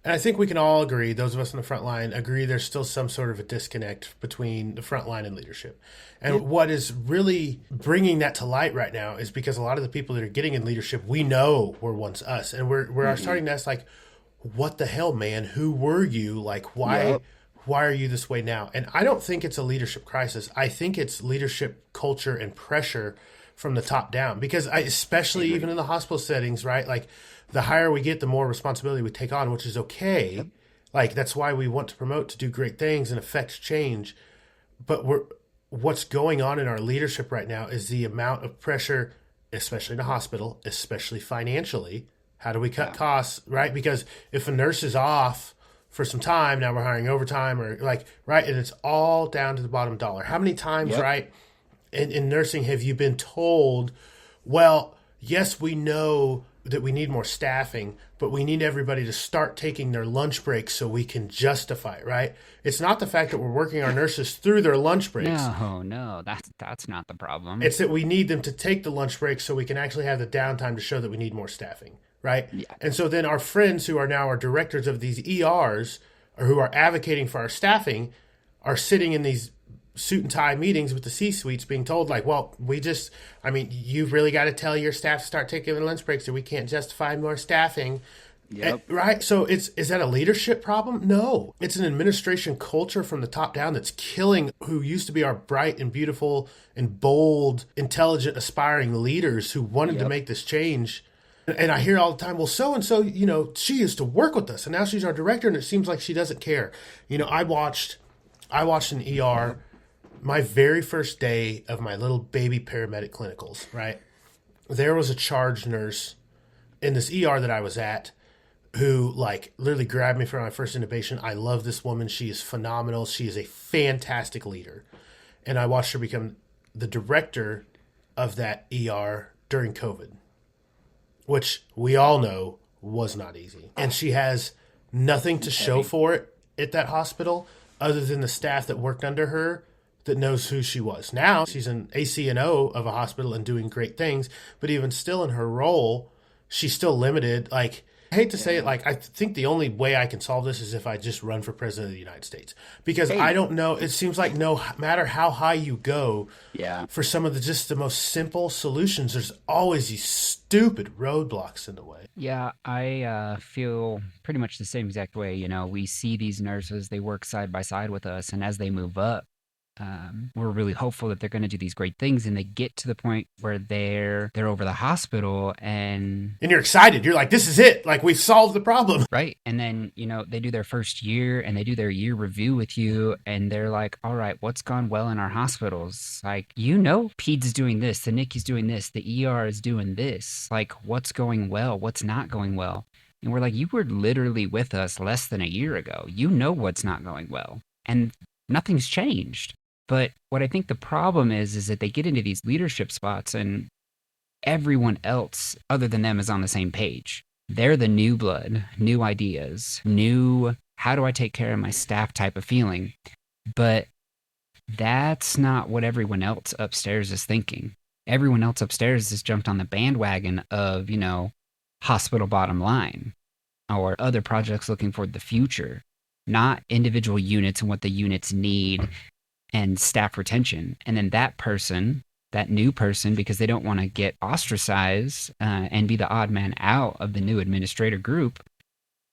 And I think we can all agree, those of us on the front line agree there's still some sort of a disconnect between the front line and leadership. And what is really bringing that to light right now is because a lot of the people that are getting in leadership, we know were once us. And we're starting to ask, like, what the hell, man? Who were you? Like, why are you this way now? And I don't think it's a leadership crisis. I think it's leadership culture and pressure from the top down. Because especially even in the hospital settings, right? Like, the higher we get, the more responsibility we take on, which is okay. Yep. Like, that's why we want to promote, to do great things and affect change. But what's going on in our leadership right now is the amount of pressure, especially in a hospital, especially financially. How do we cut costs, right? Because if a nurse is off for some time, now we're hiring overtime or like, right? And it's all down to the bottom dollar. How many times, right, in nursing have you been told, well, yes, we know that we need more staffing, but we need everybody to start taking their lunch breaks so we can justify it, right? It's not the fact that we're working our nurses through their lunch breaks. No, that's not the problem. It's that we need them to take the lunch breaks so we can actually have the downtime to show that we need more staffing, right? Yeah. And so then our friends who are now our directors of these ERs or who are advocating for our staffing are sitting in these suit and tie meetings with the C-suites being told, like, well, you've really got to tell your staff to start taking their lunch breaks or we can't justify more staffing. Yep. Right? So is that a leadership problem? No. It's an administration culture from the top down that's killing who used to be our bright and beautiful and bold, intelligent, aspiring leaders who wanted to make this change. And I hear all the time, well, so-and-so, she used to work with us and now she's our director and it seems like she doesn't care. I watched an ER my very first day of my little baby paramedic clinicals, right? There was a charge nurse in this ER that I was at who, like, literally grabbed me for my first intubation. I love this woman. She is phenomenal. She is a fantastic leader. And I watched her become the director of that ER during COVID, which we all know was not easy. And she has nothing to show for it at that hospital other than the staff that worked under her that knows who she was. Now she's an ACNO of a hospital and doing great things, but even still in her role, she's still limited. Like, I hate to say it, like, I think the only way I can solve this is if I just run for president of the United States. Because I don't know, it seems like no matter how high you go, for some of the most simple solutions, there's always these stupid roadblocks in the way. Yeah, I feel pretty much the same exact way. We see these nurses, they work side by side with us, and as they move up, we're really hopeful that they're going to do these great things, and they get to the point where they're over the hospital and you're excited. You're like, this is it. Like, we've solved the problem. Right. And then, they do their first year and they do their year review with you and they're like, all right, what's gone well in our hospitals? Like, PEDS is doing this, the NICU's doing this, the ER is doing this. Like, what's going well? What's not going well? And we're like, you were literally with us less than a year ago. You know what's not going well. And nothing's changed. But what I think the problem is that they get into these leadership spots and everyone else other than them is on the same page. They're the new blood, new ideas, new how do I take care of my staff type of feeling. But that's not what everyone else upstairs is thinking. Everyone else upstairs has jumped on the bandwagon of, hospital bottom line or other projects looking for the future, not individual units and what the units need and staff retention. And then that new person, because they don't want to get ostracized and be the odd man out of the new administrator group,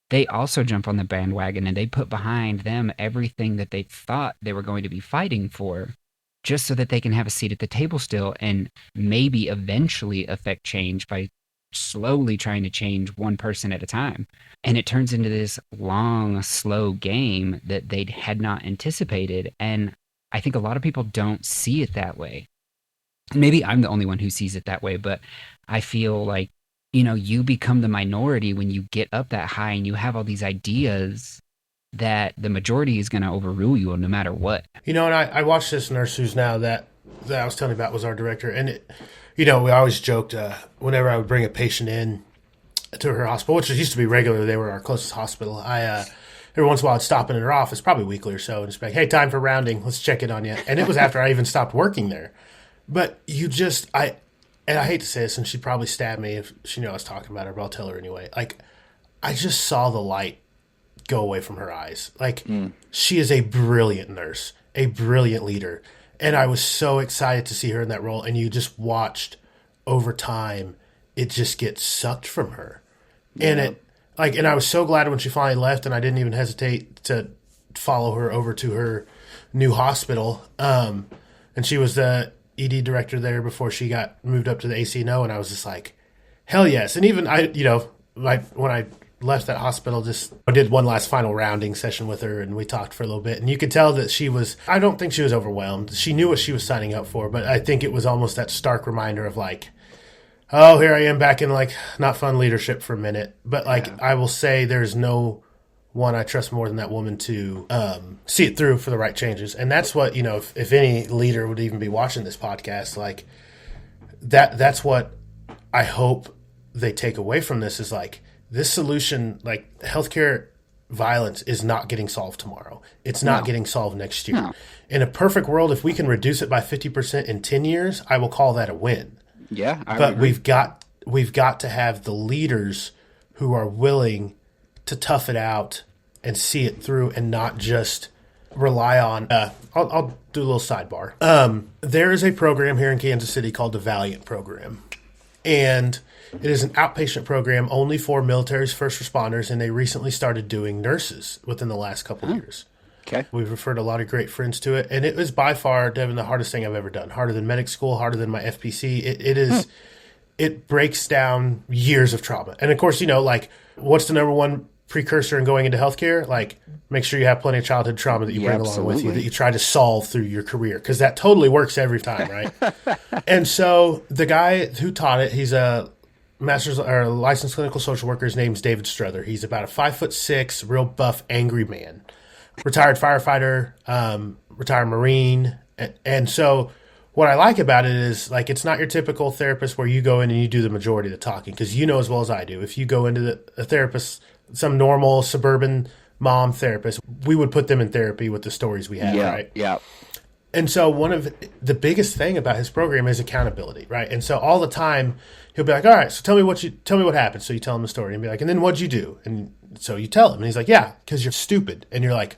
they also jump on the bandwagon and they put behind them everything that they thought they were going to be fighting for just so that they can have a seat at the table still and maybe eventually affect change by slowly trying to change one person at a time. And it turns into this long, slow game that they had not anticipated. And I think a lot of people don't see it that way. Maybe I'm the only one who sees it that way, but I feel like, you become the minority when you get up that high and you have all these ideas that the majority is going to overrule you no matter what. And I watched this nurse who's now that I was telling you about was our director. And, we always joked whenever I would bring a patient in to her hospital, which used to be regular. They were our closest hospital. Every once in a while I'd stop in her office, probably weekly or so, and just be like, hey, time for rounding. Let's check in on you. And it was after I even stopped working there. But and I hate to say this, and she'd probably stab me if she knew I was talking about her, but I'll tell her anyway. Like, I just saw the light go away from her eyes. Like, she is a brilliant nurse, a brilliant leader. And I was so excited to see her in that role. And you just watched over time, it just get sucked from her. Yeah. And I was so glad when she finally left, and I didn't even hesitate to follow her over to her new hospital. And she was the ED director there before she got moved up to the ACNO. And I was just like, hell yes. And even when I left that hospital, I did one last final rounding session with her, and we talked for a little bit, and you could tell that I don't think she was overwhelmed. She knew what she was signing up for, but I think it was almost that stark reminder of like, oh, here I am back in like not fun leadership for a minute. But I will say there's no one I trust more than that woman to see it through for the right changes. And that's what, if any leader would even be watching this podcast, like that's what I hope they take away from this is like, this solution, like healthcare violence, is not getting solved tomorrow. It's not getting solved next year. No. In a perfect world, if we can reduce it by 50% in 10 years, I will call that a win. Yeah, but we've got to have the leaders who are willing to tough it out and see it through, and not just rely on. I'll do a little sidebar. There is a program here in Kansas City called the Valiant Program, and it is an outpatient program only for military's first responders, and they recently started doing nurses within the last couple of years. Okay. We've referred a lot of great friends to it, and it was by far, Devin, the hardest thing I've ever done. Harder than medic school, harder than my FPC. It is. It breaks down years of trauma. And of course, what's the number one precursor in going into healthcare? Like, make sure you have plenty of childhood trauma that you bring along with you, that you try to solve through your career, because that totally works every time, right? And so the guy who taught it, he's a master's or licensed clinical social worker. His name's David Struther. He's about a 5'6", real buff, angry man. Retired firefighter, retired Marine. And so what I like about it is, like, it's not your typical therapist where you go in and you do the majority of the talking, because you know as well as I do, if you go into a therapist, some normal suburban mom therapist, we would put them in therapy with the stories we have, right? Yeah. And so one of the biggest thing about his program is accountability, right? And so all the time he'll be like, all right, so tell me what happened. So you tell him the story and be like, and then what'd you do? And so you tell him, and he's like, yeah, because you're stupid. And you're like,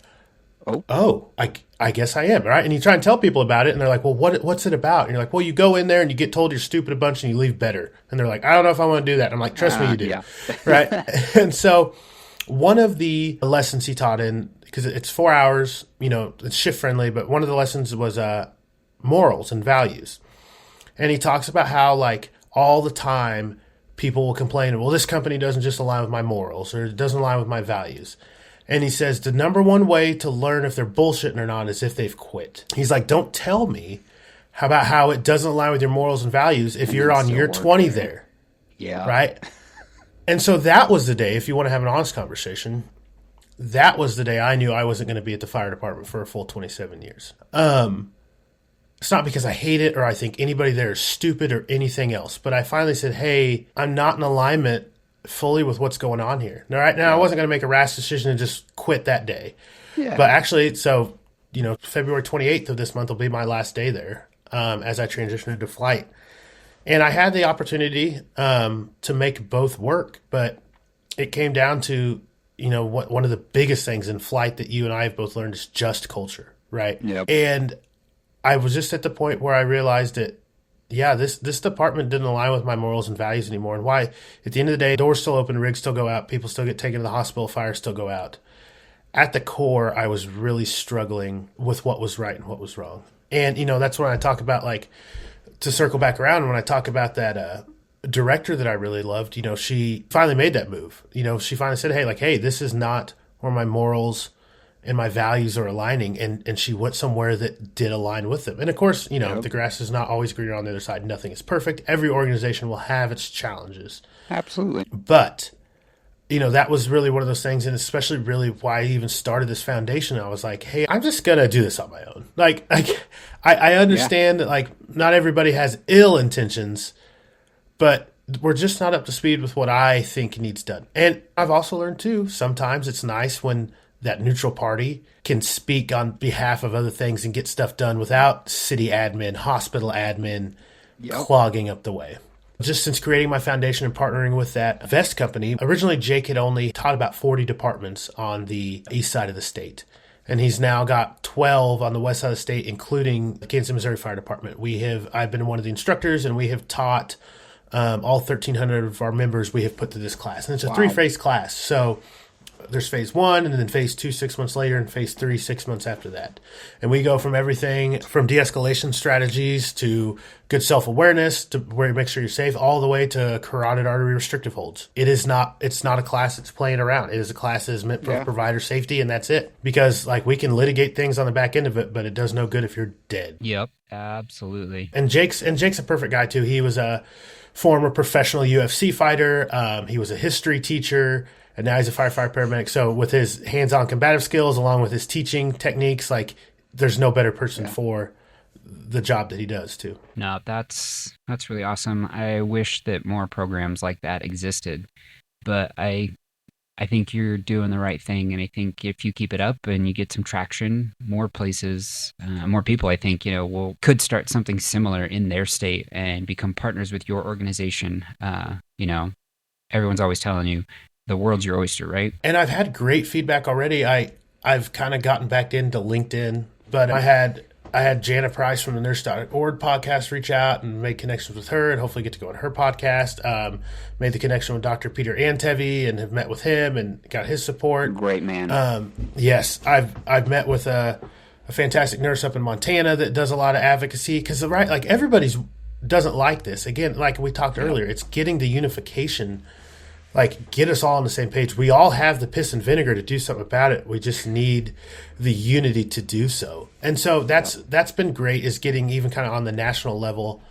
oh, I guess I am, right? And you try and tell people about it, and they're like, well, what's it about? And you're like, well, you go in there and you get told you're stupid a bunch, and you leave better. And they're like, I don't know if I want to do that. And I'm like, trust me, you do, right? And so one of the lessons he taught because it's 4 hours, it's shift friendly, but one of the lessons was morals and values. And he talks about how, like, all the time people will complain, well, this company doesn't just align with my morals, or it doesn't align with my values. And he says the number one way to learn if they're bullshitting or not is if they've quit. He's like, don't tell me about how it doesn't align with your morals and values if you're on year 20 there. Yeah. Right? And so that was the day, if you want to have an honest conversation, that was the day I knew I wasn't going to be at the fire department for a full 27 years. It's not because I hate it or I think anybody there is stupid or anything else, but I finally said, hey, I'm not in alignment fully with what's going on here. Now, right now, I wasn't going to make a rash decision and just quit that day. Yeah. But actually, so, February 28th of this month will be my last day there as I transition into flight. And I had the opportunity to make both work, but it came down to, one of the biggest things in flight that you and I have both learned is just culture, right? Yep. And I was just at the point where I realized that, this department didn't align with my morals and values anymore. And why? At the end of the day, doors still open, rigs still go out, people still get taken to the hospital, fires still go out. At the core, I was really struggling with what was right and what was wrong. And, that's when I talk about, like, to circle back around, when I talk about that director that I really loved, she finally made that move. She finally said, hey, this is not where my morals and my values are aligning. And she went somewhere that did align with them. And of course, the grass is not always greener on the other side. Nothing is perfect. Every organization will have its challenges. Absolutely. But, that was really one of those things. And especially really why I even started this foundation. I was like, hey, I'm just going to do this on my own. I understand that not everybody has ill intentions, but we're just not up to speed with what I think needs done. And I've also learned too, sometimes it's nice when that neutral party can speak on behalf of other things and get stuff done without city admin, hospital admin clogging up the way. Just since creating my foundation and partnering with that vest company, originally Jake had only taught about 40 departments on the east side of the state. And he's now got 12 on the west side of the state, including the Kansas City, Missouri Fire Department. I've been one of the instructors, and we have taught all 1,300 of our members we have put through this class. And it's a 3-phase class. So there's phase 1, and then phase 2 6 months later, and phase 3 6 months after that. And we go from everything from de-escalation strategies to good self-awareness to where you make sure you're safe, all the way to carotid artery restrictive holds. It's not a class that's playing around. It is a class that is meant for provider safety, and that's it. Because we can litigate things on the back end of it, but it does no good if you're dead. Yep, absolutely. And Jake's a perfect guy too. He was a former professional UFC fighter. He was a history teacher. And now he's a firefighter paramedic. So with his hands-on combative skills, along with his teaching techniques, there's no better person for the job that he does too. No, that's really awesome. I wish that more programs like that existed, but I think you're doing the right thing. And I think if you keep it up and you get some traction, more places, more people, I think, could start something similar in their state and become partners with your organization. Everyone's always telling you, the world's your oyster, right? And I've had great feedback already. I've kind of gotten back into LinkedIn, but I had Jana Price from the Nurse.org podcast reach out and make connections with her and hopefully get to go on her podcast. Made the connection with Dr. Peter Antevi and have met with him and got his support. Great man. Yes, I've met with a fantastic nurse up in Montana that does a lot of advocacy because everybody's doesn't like this. Again, like we talked earlier, it's getting the unification. Get us all on the same page. We all have the piss and vinegar to do something about it. We just need the unity to do so. And so that's been great, is getting even kind of on the national level,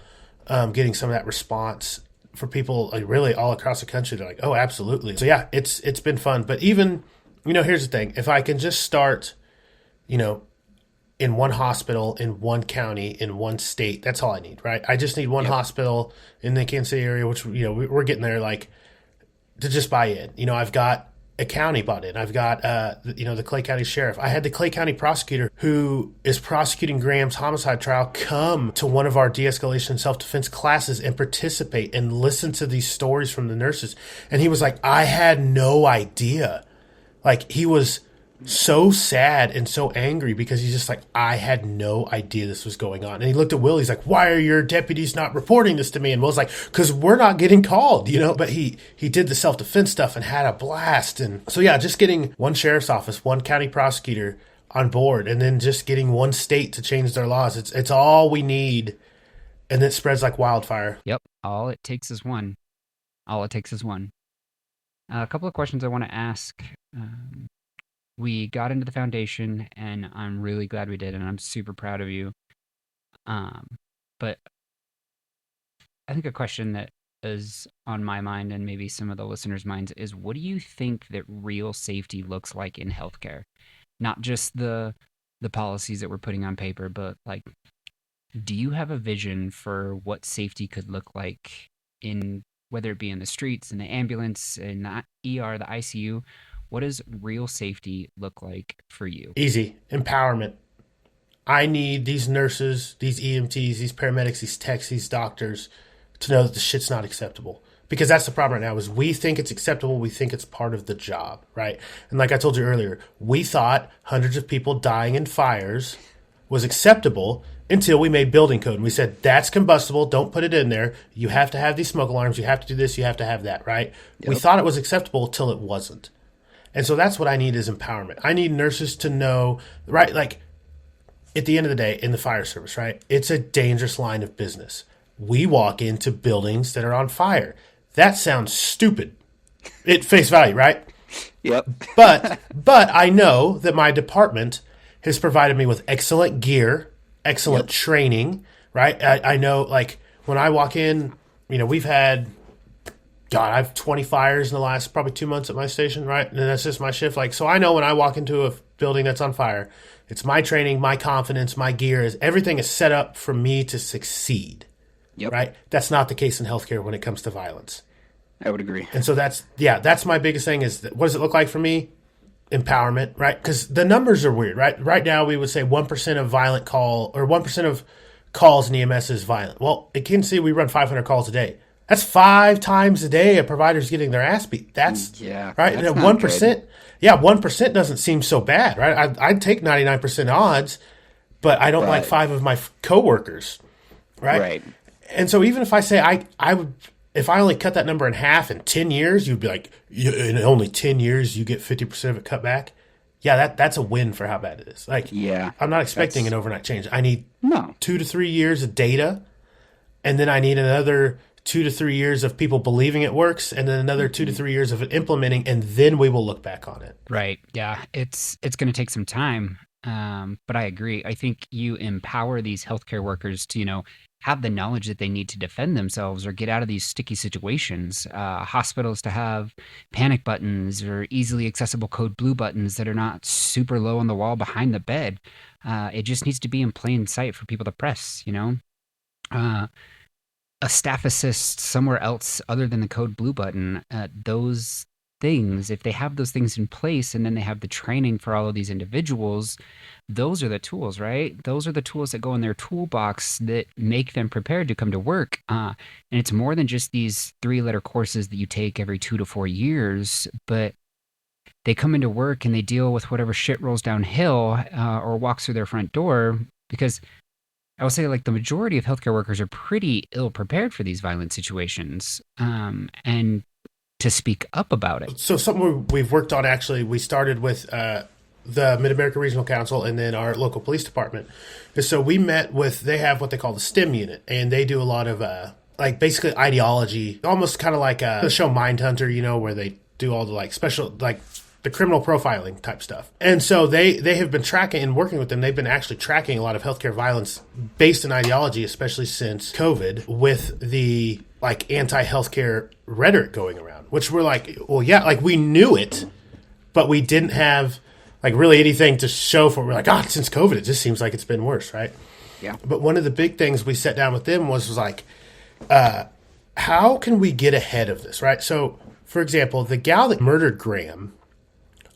getting some of that response for people really all across the country. They're like, oh, absolutely. So yeah, it's been fun. But even, here's the thing. If I can just start, in one hospital, in one county, in one state, that's all I need, right? I just need one hospital in the Kansas City area, which, we're getting there, to just buy in. I've got a county bought in. I've got, the Clay County Sheriff. I had the Clay County prosecutor who is prosecuting Graham's homicide trial come to one of our de-escalation self-defense classes and participate and listen to these stories from the nurses. And he was like, I had no idea. He was so sad and so angry because he's just like, I had no idea this was going on. And he looked at Will. He's like, why are your deputies not reporting this to me? And Will's like, because we're not getting called, But he did the self-defense stuff and had a blast. And so, yeah, just getting one sheriff's office, one county prosecutor on board, and then just getting one state to change their laws. It's all we need. And it spreads like wildfire. Yep. All it takes is one. A couple of questions I want to ask. We got into the foundation, and I'm really glad we did, and I'm super proud of you. But I think a question that is on my mind and maybe some of the listeners' minds is, what do you think that real safety looks like in healthcare? Not just the policies that we're putting on paper, but do you have a vision for what safety could look like in, whether it be in the streets, in the ambulance, in the ER, the ICU? What does real safety look like for you? Easy. Empowerment. I need these nurses, these EMTs, these paramedics, these techs, these doctors to know that the shit's not acceptable. Because that's the problem right now, is we think it's acceptable. We think it's part of the job, right? And like I told you earlier, we thought hundreds of people dying in fires was acceptable until we made building code. And we said, that's combustible. Don't put it in there. You have to have these smoke alarms. You have to do this. You have to have that, right? Yep. We thought it was acceptable till it wasn't. And so that's what I need, is empowerment. I need nurses to know, right? At the end of the day, in the fire service, right? It's a dangerous line of business. we walk into buildings that are on fire. That sounds stupid at face value, right? Yep. But I know that my department has provided me with excellent gear, excellent training, right? I know, like, when I walk in, we've had, God, I have 20 fires in the last probably 2 months at my station, right? And that's just my shift. Like, so I know when I walk into a building that's on fire, it's my training, my confidence, my gear, everything is set up for me to succeed, right? That's not the case in healthcare when it comes to violence. I would agree. And so that's my biggest thing is, what does it look like for me? Empowerment, right? Because the numbers are weird, right? Right now, we would say 1% of violent call, or 1% of calls in EMS is violent. Well, it can see we run 500 calls a day. That's 5 times a day a provider's getting their ass beat. That's right. That's and not 1%, good. 1% doesn't seem so bad, right? I'd take 99% odds, but I don't like 5 of my coworkers, right? Right. And so even if I say I would, if I only cut that number in half in 10 years, you'd be like, in only 10 years, you get 50% of it cut back. Yeah, that's a win for how bad it is. Like, I'm not expecting an overnight change. I need 2 to 3 years of data, and then I need another 2 to 3 years of people believing it works, and then another 2 to 3 years of it implementing, and then we will look back on it. Right. Yeah. It's going to take some time. But I agree. I think you empower these healthcare workers to, have the knowledge that they need to defend themselves or get out of these sticky situations. Hospitals to have panic buttons or easily accessible code blue buttons that are not super low on the wall behind the bed. It just needs to be in plain sight for people to press, a staff assist somewhere else other than the code blue button. Those things, if they have those things in place and then they have the training for all of these individuals, those are the tools, right? Those are the tools that go in their toolbox that make them prepared to come to work. And it's more than just these 3-letter courses that you take every 2 to 4 years, but they come into work and they deal with whatever shit rolls downhill or walks through their front door. Because I will say, like, the majority of healthcare workers are pretty ill prepared for these violent situations. And to speak up about it. So something we've worked on, actually, we started with the Mid-America Regional Council and then our local police department. And so we met with, they have what they call the STEM unit, and they do a lot of like basically ideology, almost kind of like the show Mindhunter, where they do all the like special, like the criminal profiling type stuff. And so they have been tracking, and working with them, they've been actually tracking a lot of healthcare violence based in ideology, especially since COVID, with the like anti-healthcare rhetoric going around, which we're like, well, yeah, like we knew it, but we didn't have like really anything to show for. We're like, since COVID, it just seems like it's been worse, right? Yeah. But one of the big things we sat down with them was like, how can we get ahead of this, right? So, for example, the gal that murdered Graham,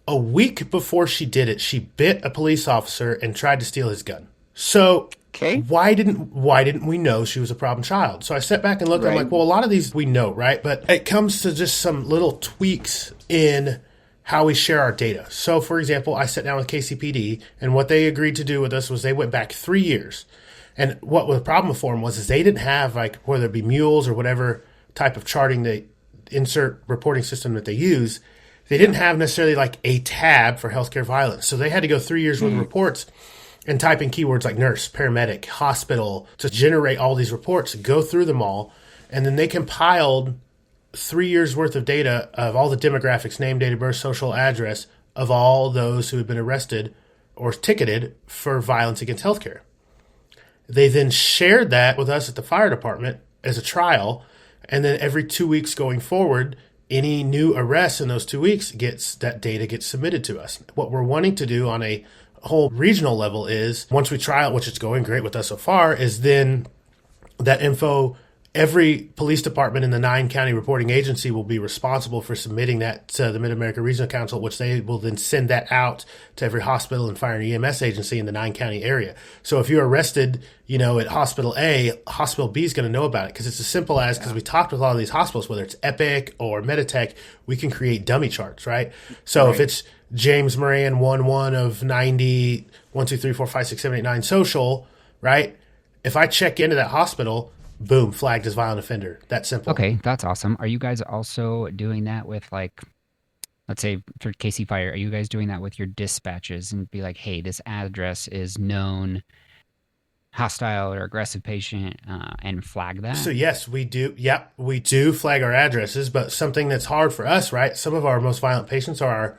a week before she did it, she bit a police officer and tried to steal his gun. So why didn't we know she was a problem child? So I sat back and looked, I'm like, well, a lot of these we know, right? But it comes to just some little tweaks in how we share our data. So, for example, I sat down with KCPD, and what they agreed to do with us was they went back 3 years. And what the problem for them was they didn't have, like, whether it be mules or whatever type of charting they insert reporting system that they use, they didn't have necessarily like a tab for healthcare violence. So they had to go 3 years worth of reports and type in keywords like nurse, paramedic, hospital to generate all these reports, go through them all. And then they compiled 3 years worth of data of all the demographics, name, date of birth, social address of all those who had been arrested or ticketed for violence against healthcare. They then shared that with us at the fire department as a trial. And then every 2 weeks going forward, any new arrests in those 2 weeks that data gets submitted to us. What we're wanting to do on a whole regional level is, once we trial, which is going great with us so far, is then that info, every police department in the 9-county reporting agency will be responsible for submitting that to the Mid-America Regional Council, which they will then send that out to every hospital and fire and EMS agency in the 9-county area. So if you're arrested, at hospital A, hospital B is going to know about it, because it's as simple as, because we talked with a lot of these hospitals, whether it's Epic or Meditech, we can create dummy charts, right? So if it's James Moran 1 of 90, 1, 2, 3, 4, 5, 6, 7, 8, 9 social, right? If I check into that hospital, boom, flagged as violent offender. That simple. Okay, that's awesome. Are you guys also doing that with, like, let's say for KC Fire, are you guys doing that with your dispatches and be like, hey, this address is known hostile or aggressive patient and flag that? So yes, we do. Yep, we do flag our addresses, but something that's hard for us, right? Some of our most violent patients are,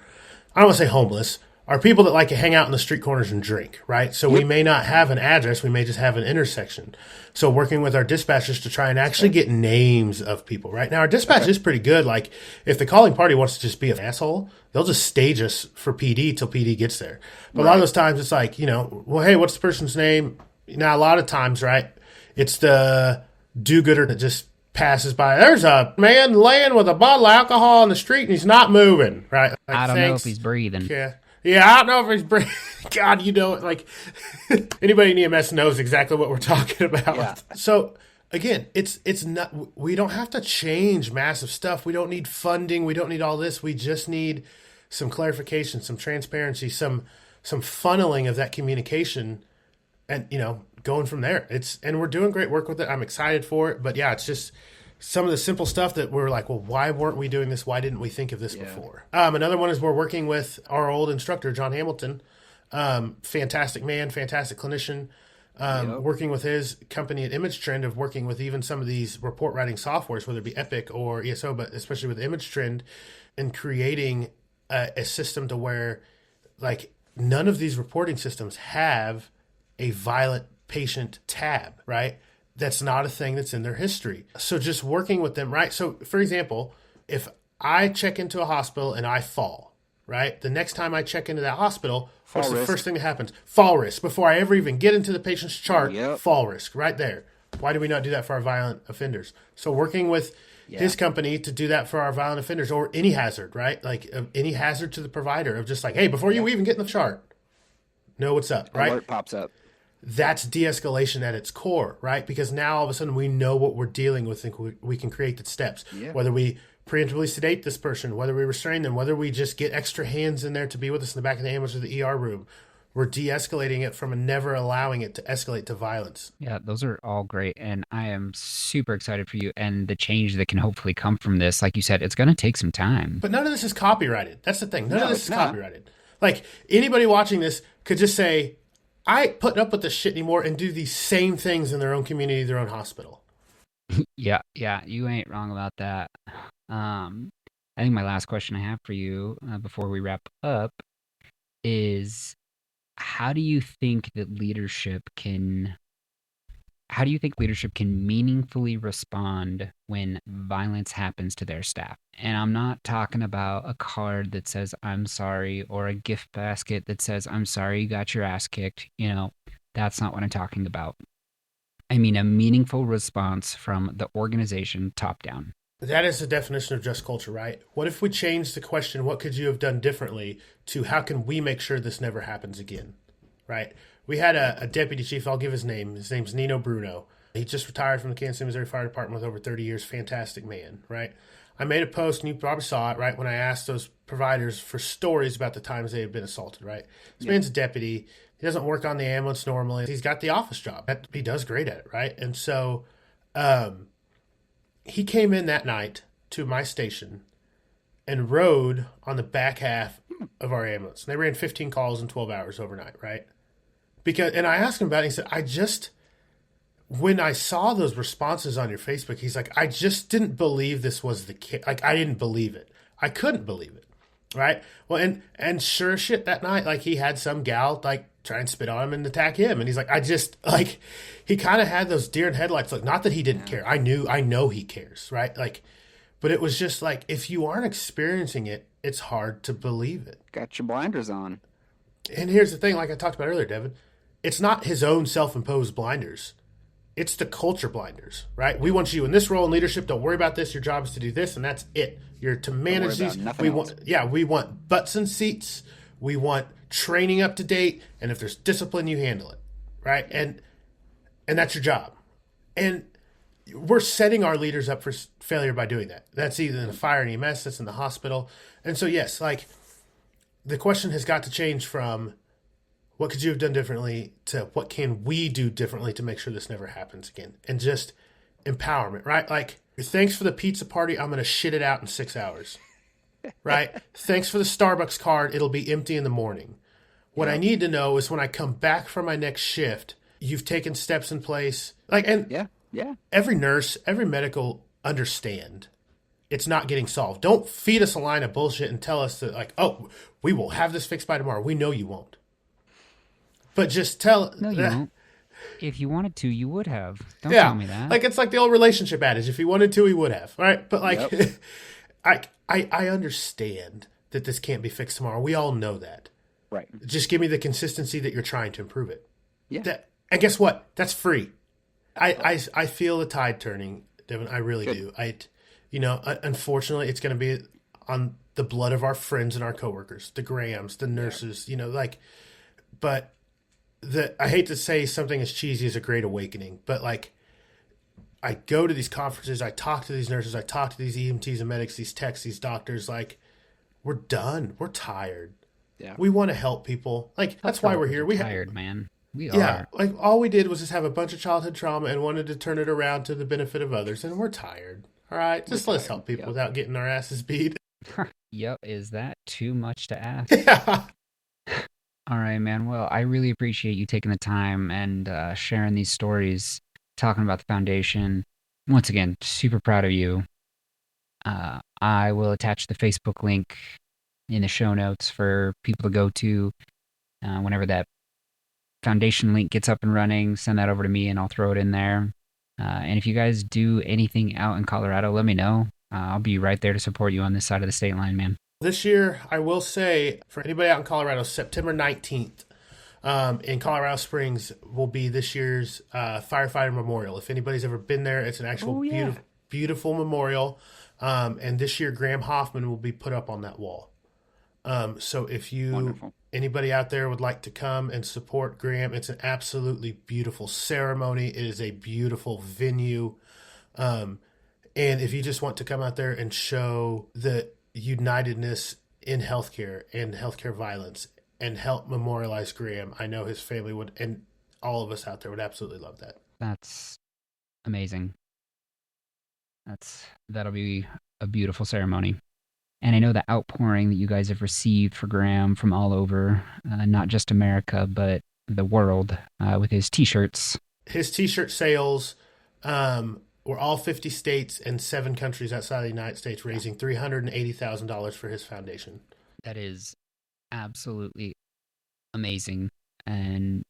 I don't want to say homeless, are people that like to hang out in the street corners and drink, right? So we may not have an address, we may just have an intersection. So working with our dispatchers to try and actually get names of people, right? Now our dispatch is pretty good. Like if the calling party wants to just be an asshole, they'll just stage us for PD till PD gets there. But a lot of those times it's like, well, hey, what's the person's name? Now a lot of times, right, it's the do-gooder that just passes by. There's a man laying with a bottle of alcohol on the street and he's not moving, right? Like, I don't know if he's breathing. Yeah, I don't know if he's breathing. God, like anybody in EMS knows exactly what we're talking about. Yeah. So again, it's not. We don't have to change massive stuff. We don't need funding. We don't need all this. We just need some clarification, some transparency, some funneling of that communication, and going from there. And we're doing great work with it. I'm excited for it. But yeah, it's just some of the simple stuff that we're like, well, why weren't we doing this? Why didn't we think of this before? Another one is we're working with our old instructor, John Hamilton. Fantastic man, fantastic clinician. Working with his company at Image Trend, of working with even some of these report writing softwares, whether it be Epic or ESO, but especially with Image Trend, and creating a system to where like none of these reporting systems have a violent patient tab, right? That's not a thing that's in their history. So just working with them, right? So for example, if I check into a hospital and I fall, right? The next time I check into that hospital, what's the first thing that happens? Fall risk. Before I ever even get into the patient's chart, fall risk right there. Why do we not do that for our violent offenders? So working with his company to do that for our violent offenders, or any hazard, right? Like any hazard to the provider of just like, hey, before you even get in the chart, know what's up, right? Alert pops up. That's de-escalation at its core, right? Because now all of a sudden we know what we're dealing with and we can create the steps. Yeah. Whether we preemptively sedate this person, whether we restrain them, whether we just get extra hands in there to be with us in the back of the ambulance or the ER room. We're de-escalating it from never allowing it to escalate to violence. Yeah, those are all great. And I am super excited for you and the change that can hopefully come from this. Like you said, it's going to take some time. But none of this is copyrighted. That's the thing. None of this is copyrighted. Like anybody watching this could just say, I ain't putting up with this shit anymore, and do these same things in their own community, their own hospital. Yeah, you ain't wrong about that. I think my last question I have for you before we wrap up is, how do you think leadership can meaningfully respond when violence happens to their staff? And I'm not talking about a card that says I'm sorry or a gift basket that says I'm sorry you got your ass kicked. That's not what I'm talking about. I mean a meaningful response from the organization top down. That is the definition of just culture, right? What if we change the question, what could you have done differently, to how can we make sure this never happens again, right? We had a deputy chief, I'll give his name. His name's Nino Bruno. He just retired from the Kansas City, Missouri Fire Department with over 30 years. Fantastic man, right? I made a post, and you probably saw it, right, when I asked those providers for stories about the times they had been assaulted, right? This man's a deputy. He doesn't work on the ambulance normally. He's got the office job. He does great at it, right? And so he came in that night to my station and rode on the back half of our ambulance. And they ran 15 calls in 12 hours overnight, right? And I asked him about it. He said, when I saw those responses on your Facebook, he's like, I just didn't believe this was the case. Like, I didn't believe it. I couldn't believe it. Right. Well, and sure as shit that night, like he had some gal like try and spit on him and attack him. And he's like, he kind of had those deer in headlights. Like, not that he didn't care. I know he cares. Right. Like, but it was just like, if you aren't experiencing it, it's hard to believe it. Got your blinders on. And here's the thing, like I talked about earlier, Devin, it's not his own self-imposed blinders. It's the culture blinders, right? We want you in this role in leadership. Don't worry about this. Your job is to do this, and that's it. You're to manage these. We want butts and seats. We want training up to date, and if there's discipline, you handle it, right? And that's your job. And we're setting our leaders up for failure by doing that. That's either in the fire and EMS, that's in the hospital. And so, yes, like the question has got to change from what could you have done differently to what can we do differently to make sure this never happens again? And just empowerment, right? Like, thanks for the pizza party. I'm going to shit it out in 6 hours, right? Thanks for the Starbucks card. It'll be empty in the morning. What I need to know is when I come back from my next shift, you've taken steps in place. Like, and Yeah. every nurse, every medical understand it's not getting solved. Don't feed us a line of bullshit and tell us that, like, oh, we will have this fixed by tomorrow. We know you won't. But just tell. No, you won't. If you wanted to, you would have. Don't tell me that. Like, it's like the old relationship adage. If he wanted to, he would have. All right. But like, I understand that this can't be fixed tomorrow. We all know that. Right. Just give me the consistency that you're trying to improve it. Yeah. And guess what? That's free. I feel the tide turning, Devin. I really do. Unfortunately, it's going to be on the blood of our friends and our coworkers, the Grahams, the nurses, but I hate to say something as cheesy as a great awakening, but like, I go to these conferences, I talk to these nurses, I talk to these EMTs and medics, these techs, these doctors, like, we're done. We're tired. Yeah. We want to help people. Like, that's why we're here. We're tired, man. We are. Yeah, like all we did was just have a bunch of childhood trauma and wanted to turn it around to the benefit of others, and we're tired. All right, just let's help people without getting our asses beat. Yep, is that too much to ask? Yeah. All right, man. Well, I really appreciate you taking the time and sharing these stories, talking about the foundation. Once again, super proud of you. I will attach the Facebook link in the show notes for people to go to whenever that foundation link gets up and running. Send that over to me and I'll throw it in there. And if you guys do anything out in Colorado, let me know. I'll be right there to support you on this side of the state line, man. This year, I will say, for anybody out in Colorado, September 19th in Colorado Springs will be this year's firefighter memorial. If anybody's ever been there, it's an actual beautiful memorial. And this year, Graham Hoffman will be put up on that wall. So if anybody out there would like to come and support Graham, it's an absolutely beautiful ceremony. It is a beautiful venue. And if you just want to come out there and show the unitedness in healthcare and healthcare violence and help memorialize Graham, I know his family would, and all of us out there would absolutely love that. That's amazing. That'll be a beautiful ceremony. And I know the outpouring that you guys have received for Graham from all over, not just America, but the world, with his T-shirts. His T-shirt sales were all 50 states and 7 countries outside the United States, raising $380,000 for his foundation. That is absolutely amazing. And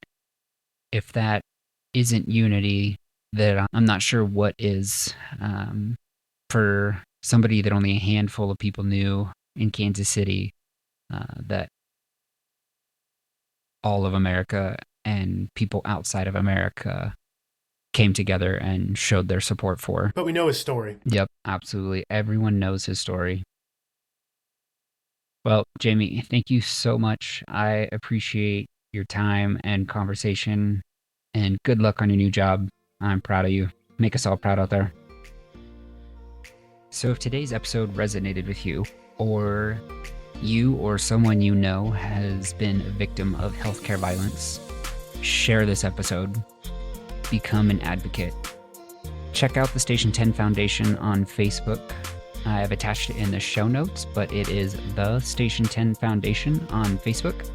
if that isn't unity, that I'm not sure what is. For somebody that only a handful of people knew in Kansas City, that all of America and people outside of America came together and showed their support for. But we know his story. Yep, absolutely. Everyone knows his story. Well, Jame, thank you so much. I appreciate your time and conversation, and good luck on your new job. I'm proud of you. Make us all proud out there. So if today's episode resonated with you, or you or someone you know has been a victim of healthcare violence, share this episode. Become an advocate. Check out the Station 10 Foundation on Facebook. I have attached it in the show notes, but it is the Station 10 Foundation on Facebook.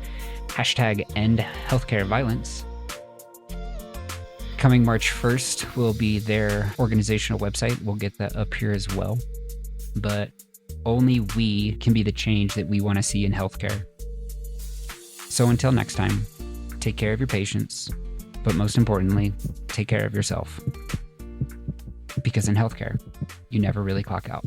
#End Healthcare Violence. Coming March 1st will be their organizational website. We'll get that up here as well. But only we can be the change that we want to see in healthcare. So until next time, take care of your patients, but most importantly, take care of yourself. Because in healthcare, you never really clock out.